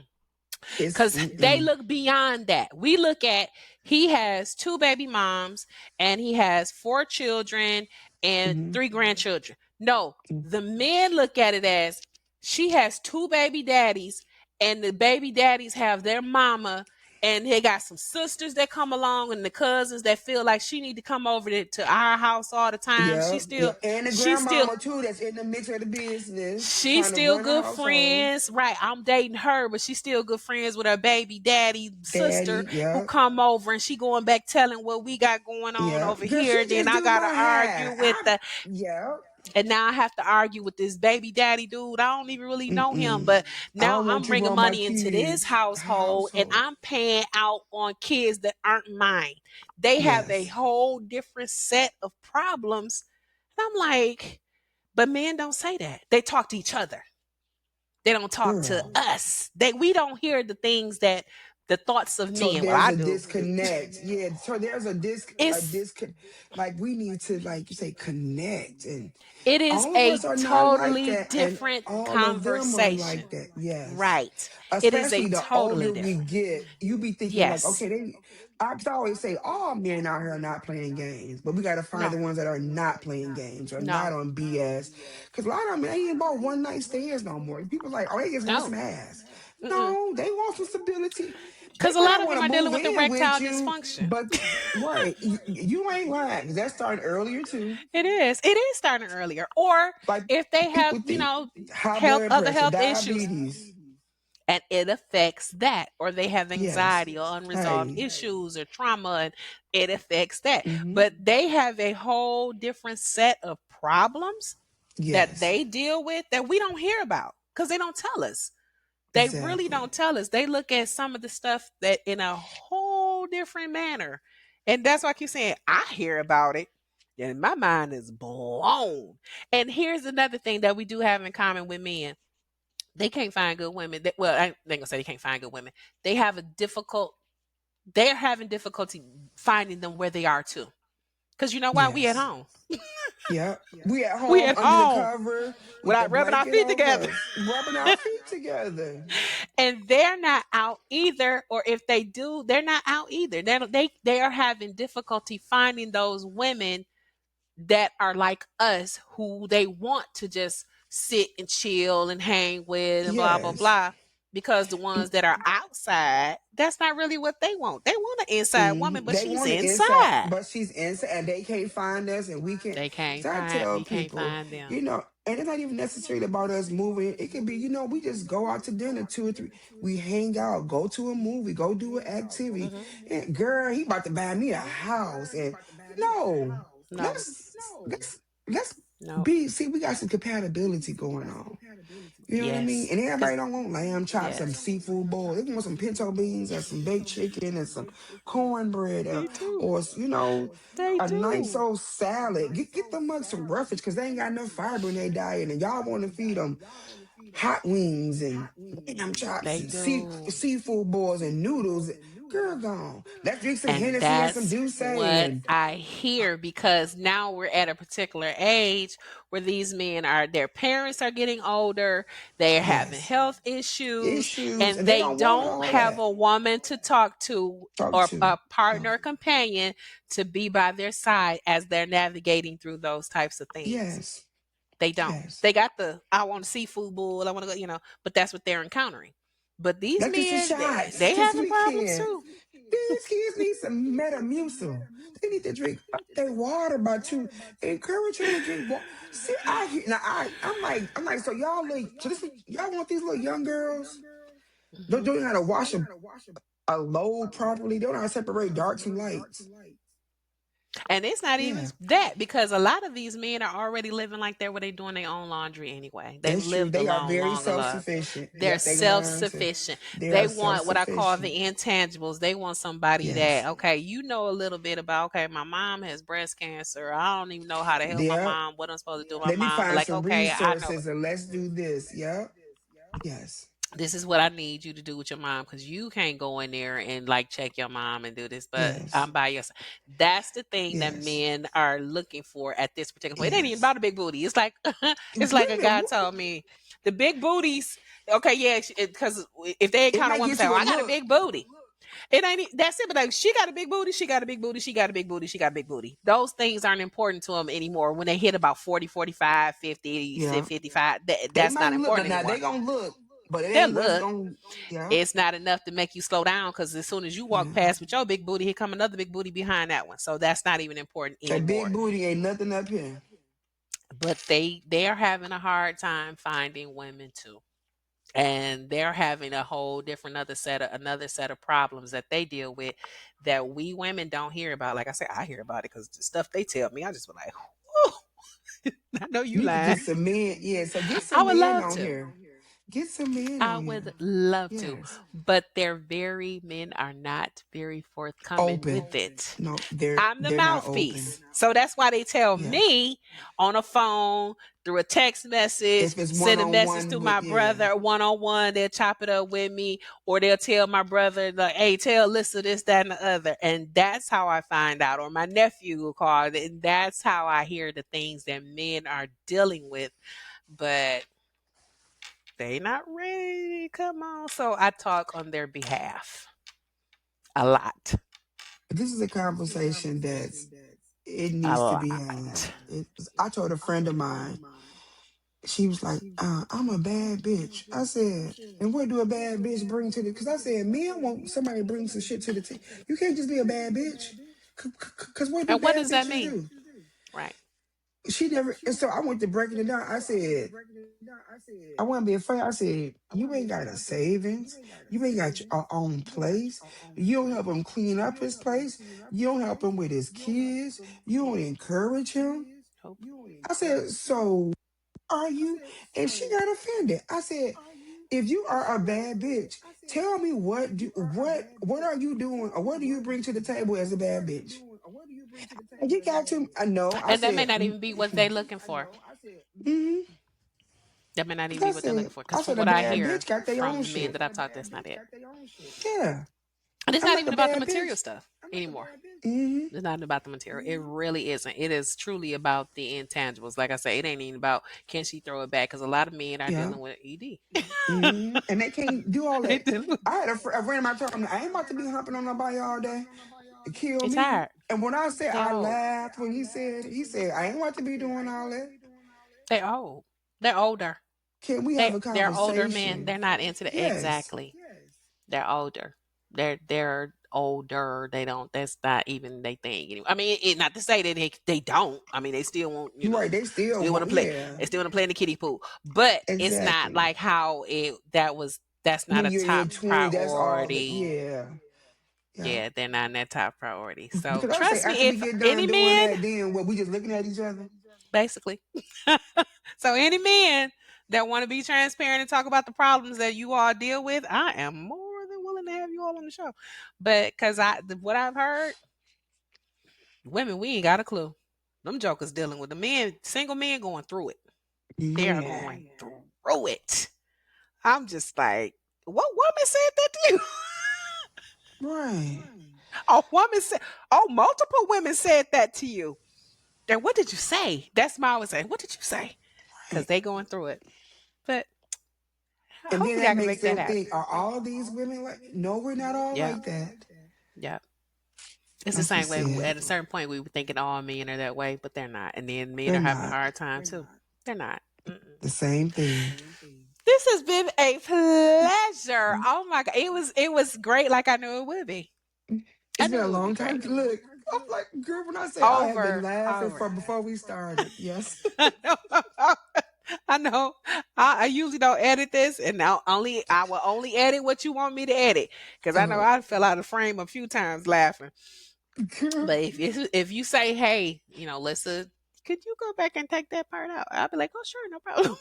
it's Because they look beyond that. We look at he has two baby moms and he has four children and mm-hmm. three grandchildren. No, the men look at it as she has two baby daddies and the baby daddies have their mama and they got some sisters that come along and the cousins that feel like she need to come over to our house all the time. Yeah, yeah, and the She's still grandmama too. That's in the mix of the business, She's trying to still run a good household. friends. Right. I'm dating her, but she's still good friends with her baby daddy sister Daddy, who yeah, come over and she going back telling what we got going on yeah. over Girl, she here. Then just I do gotta my argue hair. with the Yeah. and now I have to argue with this baby daddy dude. I don't even really know him, Mm-mm. but I now don't I'm want you bringing around my money into this kids' household and household. I'm paying out on kids that aren't mine. They have a Yes, whole different set of problems. And I'm like, but men don't say that. They talk to each other. They don't talk to girl. us. We don't hear the things that The thoughts of So men, what there's I a do. disconnect. Yeah. So there's a It's disconnect. Like we need to, like you say, connect. And it is all of a us are not like totally that. And different all of them are like conversation. that. Yes. Right. It is a Especially the totally older we different. get, you be thinking like, Yes. okay, I could always say all men out here are not playing games, but we got to find No. the ones that are not playing games or not No. on BS. Because a lot of them, they ain't about one night stands no more. People like, oh, they just want some No. ass. Mm-mm. No, they want some stability. They Because a might lot of want them to are dealing move with in with erectile you, dysfunction. but right, you ain't lying. 'Cause that started earlier too. It is. It is starting earlier. Or Like if they have, people think high health, blood other pressure, health issues, diabetes. and it affects that, or they have Yes. anxiety or unresolved Hey. issues or trauma, and it affects that. Hmm. But they have a whole different set of problems that Yes. they deal with that we don't hear about because they don't tell us. They really Exactly. don't tell us. They look at some of the stuff that in a whole different manner. And that's why I keep saying I hear about it. And my mind is blown. And here's another thing that we do have in common with men. They can't find good women. Well, I ain't gonna say they can't find good women. They have a difficult they're having difficulty finding them where they are too. Because you know why? We at Yes. home. Yep. We at We home at under the home cover with the without rubbing our blanket feet over together. us, rubbing our feet together. And they're not out either, or if they do, they're not out either. They are having difficulty finding those women that are like us, who they want to just sit and chill and hang with and blah blah Yes. blah, because the ones that are outside, that's not really what they want. They want an inside woman, but They she's want it inside, inside. but she's inside, and they can't find us, and we can't. They can't So I find tell we can't people, find them. and it's not even necessarily about us moving. It could be, we just go out to dinner, two or three. We hang out, go to a movie, go do an activity. Hmm. And girl, he about to buy me a house, and no, No. let's No. be. See, we got some compatibility going on. You know what I mean? Yes. And Because everybody don't want lamb chops, some yes. seafood bowl. They want some pinto beans and some baked chicken and some cornbread, They do. or They a nice do. old salad. Get them mugs some roughage because they ain't got enough fiber in their diet, and y'all want to feed them hot wings and lamb chops They and do. seafood balls and noodles. Girl, gone. Let's drink some And Hennessy and some that's Douce what and I hear, because now we're at a particular age where these men are, their parents are getting older, they're having yes, health issues, issues, and and they they don't want don't all have that. a woman to talk to Talk or to. a Yeah. partner or companion to be by their side as they're navigating through those types of things. Yes. They don't. Yes. They got the I want a seafood bowl, I want to go, but that's what they're encountering. But these Let's get some men, shots they this having problems weekend. too. These kids need some Metamucil. They need to drink their water by two. Encourage them to drink water. See, I hear now. I'm like. So y'all want these little young girls? Don't Mhm. know how to wash a load properly. They don't know how to separate darks from lights. And it's not even Yeah, that, because a lot of these men are already living like that, where they doing their own laundry anyway. They've that's true. lived They are alone very long enough. self-sufficient. They're Yep, they self learn to. sufficient. They They are want what I call the self-sufficient. intangibles. They want somebody that, Yes. okay, you know a little bit about, okay, my mom has breast cancer. I don't even know how to help my Yep. mom, what I'm supposed to do with my Let me mom. But find like, some okay, I know resources and let's do this. Yep. Yes. this is what I need you to do with your mom, because you can't go in there and like check your mom and do this, but Yes. I'm by your side. That's the thing that Yes. men are looking for at this particular point. It ain't even Yes. about a big booty. It's like it's like a Really, guy told me the big booties. Okay, yeah, because if they it encounter a might woman get say, you "Oh, a I got a look. big booty," it ain't that's it. But like, she got a big booty, she got a big booty, she got a big booty, she got a big booty. Those things aren't important to them anymore. When they hit about 40, 45, 50, Yeah. 55, They that's might not look important now. anymore. They gonna look, but it They'll ain't what's look. gonna. Yeah. It's not enough to make you slow down, because as soon as you walk Yeah. past with your big booty, here come another big booty behind that one. So that's not even important That big anymore. booty ain't nothing up here. But they're having a hard time finding women too. And they're having a whole different another set of problems that they deal with that we women don't hear about. Like I said, I hear about it because the stuff they tell me, I just be like, oh, I know You you need to lying. get some men. Yeah. So get I some would men love on to. here. Get some men I on would here. love to, Yes. but men are not very forthcoming Open. with it. No, I'm the they're not open. mouthpiece. So that's why they tell Yes. me on a phone, through a text message, If it's one send a on message one to with, my yeah. brother one on one. They'll chop it up with me, or they'll tell my brother, like, hey, tell Lisa this, that, and the other. And that's how I find out. Or my nephew will call. And that's how I hear the things that men are dealing with. But they not ready. Come on. So I talk on their behalf a lot. This is a conversation it A needs to be had. lot. I told a friend of mine, she was like, I'm a bad bitch. I said, and what do a bad bitch bring to the, because I said, men want somebody to bring some shit to the table. You can't just be a bad bitch. Because what do And what bad does that bitches mean? do? Right. She never, and so I went to breaking it down. I said, I want to be afraid. I said, you ain't got a savings. You ain't got your own place. You don't help him clean up his place. You don't help him with his kids. You don't encourage him. Hope. I said, so are you? And she got offended. I said, if you are a bad bitch, tell me what are you doing or what do you bring to the table as a bad bitch? And you got to, I know. I And that may said, not even be what they're looking for. mm-hmm. That may not even I be what they're said, looking for. Because from a what I bad hear bitch got their own from the men shit. that I've talked, that's not it. Yeah. And it's I'm not like a even about the bad material bitch. stuff anymore. Hmm. It's not about the material. It really isn't. It is truly about the intangibles. Like I say, it ain't even about can she throw it back? Because a lot of men are Yeah. dealing with ED. Hmm. And they can't do all They that. dealing with- I had a friend of mine told me, I ain't about to be humping on nobody all day. It kill it's me. hard. And when I said, They're I old. laughed when he said, I ain't about to be doing all that. They're old. They're older. Can we have a They're older men. conversation? They're not into the Yes. exactly. They're older. They're older. They don't. That's not even they thing anymore. I mean, not to say that they don't. I mean, they still want You're right. They still still want want, to play. yeah, They still want to play in the kiddie pool. But it's not exactly. like how it that was. That's not When a you're in your top 20s, that's all that, priority. yeah. Yeah. Yeah, they're not in that top priority. So Because I say, trust after me, we if get done any doing man, that, then what, we just looking at each other? basically, so any men that want to be transparent and talk about the problems that you all deal with, I am more than willing to have you all on the show. But because what I've heard, women, we ain't got a clue. Them jokers dealing with the men, single men going through it. They are Yeah. going through it. I'm just like, what woman said that to you? Right. A woman said, oh, multiple women said that to you. And what did you say? That's my always say. What did you say? Because Right. they going through it. But And then hopefully that I can makes make that them happen. think, are all these women like, no, we're not all Yeah. like that. Yeah. It's the Like you same way. said, At a certain point, we were thinking all men are that way, but they're not. And then men they're are having a not hard time too. They're not. Mm-mm. the same thing. This has been a pleasure. Oh my god, it was great, like I knew it would be. I It's been knew a it would be long time. great. Look, I'm like, girl, when I say I have been Over, laughing over. from before we started. Yes. I know. I know. I usually don't edit this, and I will only edit what you want me to edit because I know uh, I fell out of frame a few times laughing. girl, But if you say, hey, Lisa, could you go back and take that part out? I'll be like, oh, sure, no problem,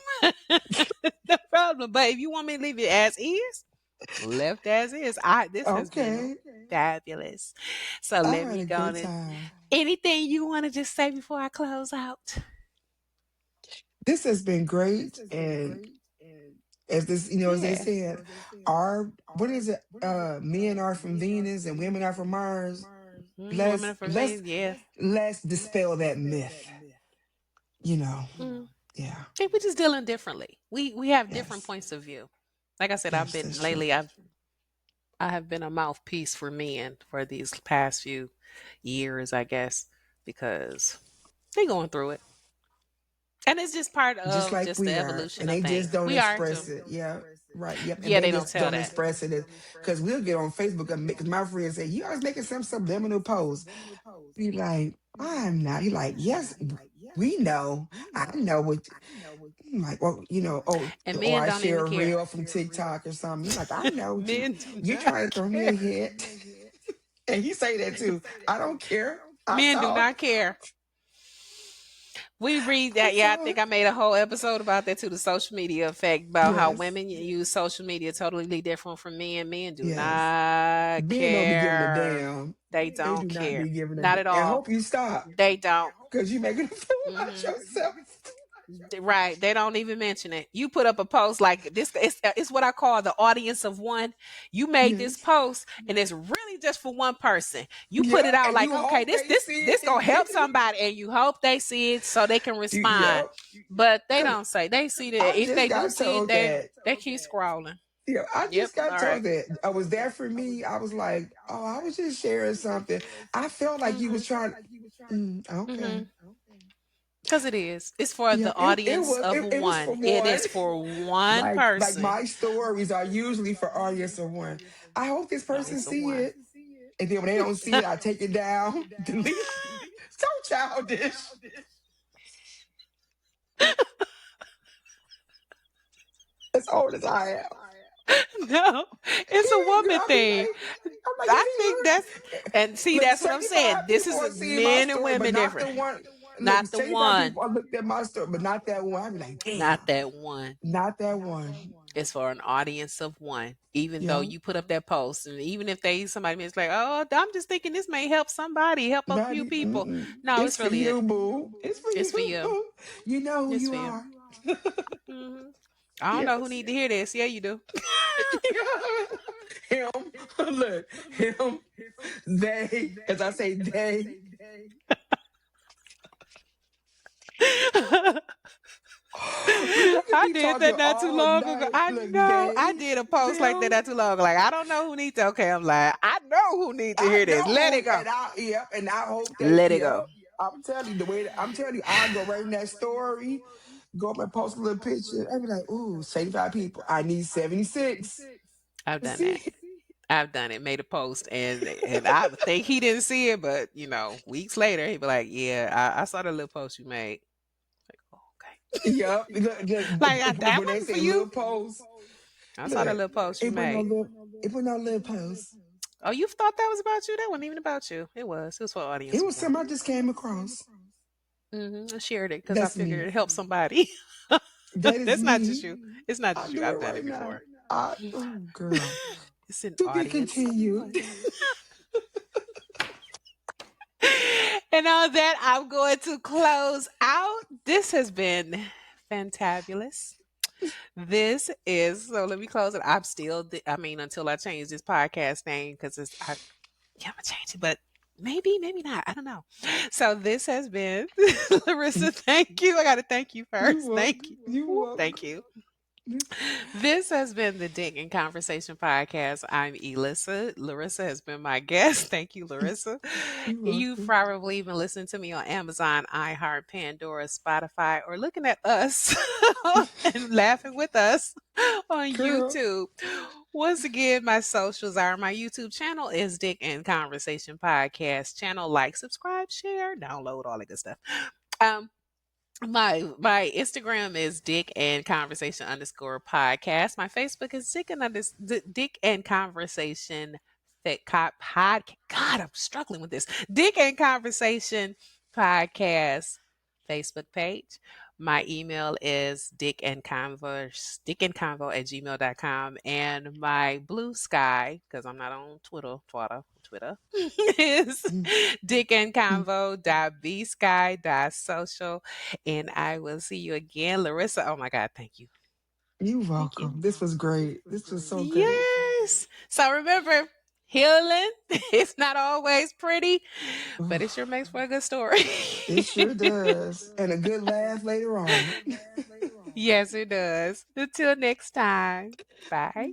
no problem. But if you want me to leave it as is, left as is. This has been okay. fabulous. So I let had me a go good on and time. anything you want to just say before I close out? This has been great. And as this, as they Yeah. said, what is it? Men are from Venus and women are from Mars. Women Let's from let's Venus, yeah. let's dispel that myth. You know. Mm. Yeah. I think we're just dealing differently. We have different Yes. points of view. Like I said, Yes, that's true. I have been a mouthpiece for men for these past few years, I guess, because they going through it. And it's just part Just of like just the we are. evolution And of they just things. don't We are too. express it. Yeah. Right. Yep. And Yeah, they they don't just tell don't that. express it because we'll get on Facebook and because my friends say, you always making some subliminal posts. Be like, I'm not. He like, yes, we know. I know what I'm like, well, And or men I don't share even a care. reel from TikTok or something. He's like, I know what Men do you're not trying to throw me care. a hit. And he say that too. I don't care. I Men do talk. not care. We read that. Yeah, I think I made a whole episode about that too. The social media effect, about how Yes. women use social media totally different from men. Men do Yes. not Men don't be giving a care. damn. They They don't do not care. be giving a Not damn. at And I all. hope you stop They don't. because you making a fool out Hmm. yourself. Right. They don't even mention it. You put up a post like this. It's what I call the audience of one. You made this Yes. post, and it's really just for one person. You put Yep. it out And like, you okay, hope this they this see this it gonna and help somebody, and you hope they see it so they can respond. yep. But they Cause don't say. They see that I if just they do got see it, told they that. they keep scrolling. Yeah, I Yep. just got All right. told that. I was there for me. I was like, oh, I was just sharing something. I felt like you was Mhm. trying. Okay. Mhm. Because it is. It's for Yeah, the audience of it was for one. It one. is for one Like person. my stories are usually for audience of one. I hope this person Audience of see one. it. And then when they don't see it, I take it down, delete it. So childish. As old as I am. No, it's a woman I'll be thing. like, I'm like, is I he think that's really? and see Look, that's what I'm 75 saying. This people is have seen my men and story, but women not different. the one. Look, Not the 75 one. people I looked at my story, but not that one. I'd be like, Not damn, that one. not that one. It's for an audience of one. Even though Yeah. you put up that post, and even if they somebody is like, "Oh, I'm just thinking this may help somebody, help a few Buddy, people." mm-mm. No, It's it's for really it. you, boo. It's for It's for you. you. You know who It's you for you. are. Hmm. I don't know who Yes. need to hear this. Yeah, you do. Him, look, him, they, as I say, they. Look, I could I be did talking that not too all long ago. night. I Look, know. I they, did a post like that them. not too long ago. Like, I don't know who needs to. Okay, I'm like, I know who needs to I hear this. know Let it who, go. and yep, and I hope they, Let it yep. go. I'm telling you the way I'm telling you, I go right in that story, go up and post a little picture. I be like, ooh, 75 people. I need 76. I've done that. See, I've done it. Made a post, and I would think he didn't see it, but weeks later he'd be like, "Yeah, I saw the little post you made." Like, oh, okay. yep. Like that When they wasn't for say you. little post, I saw the look, little post you it put no made. little, it put no little post. Oh, you thought that was about you? That wasn't even about you. It was. It was for It audience of was one. something I just came across. I shared it because I That's figured me. it helped somebody. That is That's not just me. you. It's not I just you. do it I've done right it now. before. Oh, girl. It's an To be audience of continued. one. And on that, I'm going to close out. This has been fantabulous. This is so. Let me close it. I'm still. I mean, until I change this podcast name because it's. Yeah, I'm gonna change it, but maybe not. I don't know. So this has been Larissa. Thank you. I got to thank you You first. Thank you. welcome. You Woo, welcome. thank you. This, This has been the Dick and Conversation podcast. I'm Elissa. Larissa has been my guest. Thank you, Larissa. you You've welcome. probably even listened to me on Amazon, iHeart, Pandora, Spotify, or looking at us and laughing with us on Girl. YouTube. Once again, my socials are my YouTube channel is Dick and Conversation Podcast channel. Like, subscribe, share, download, all that good stuff. Um, my Instagram is Dick and Conversation underscore podcast. My Facebook is Dick and Conversation God, I'm struggling with this. Dick and Conversation podcast Facebook page. My email is dickandconvo at gmail.com. And my blue sky, because I'm not on Twitter is Mm, mm. dickandconvo.bsky.social. And I will see you again. Larissa, oh my God, thank you. You Thank you. welcome. This was great. This was so great. Yes. So remember, healing is not always pretty, but it Oh, sure makes for a good story. it sure does. And a good laugh later on. Yes, it does. Until next time. Bye.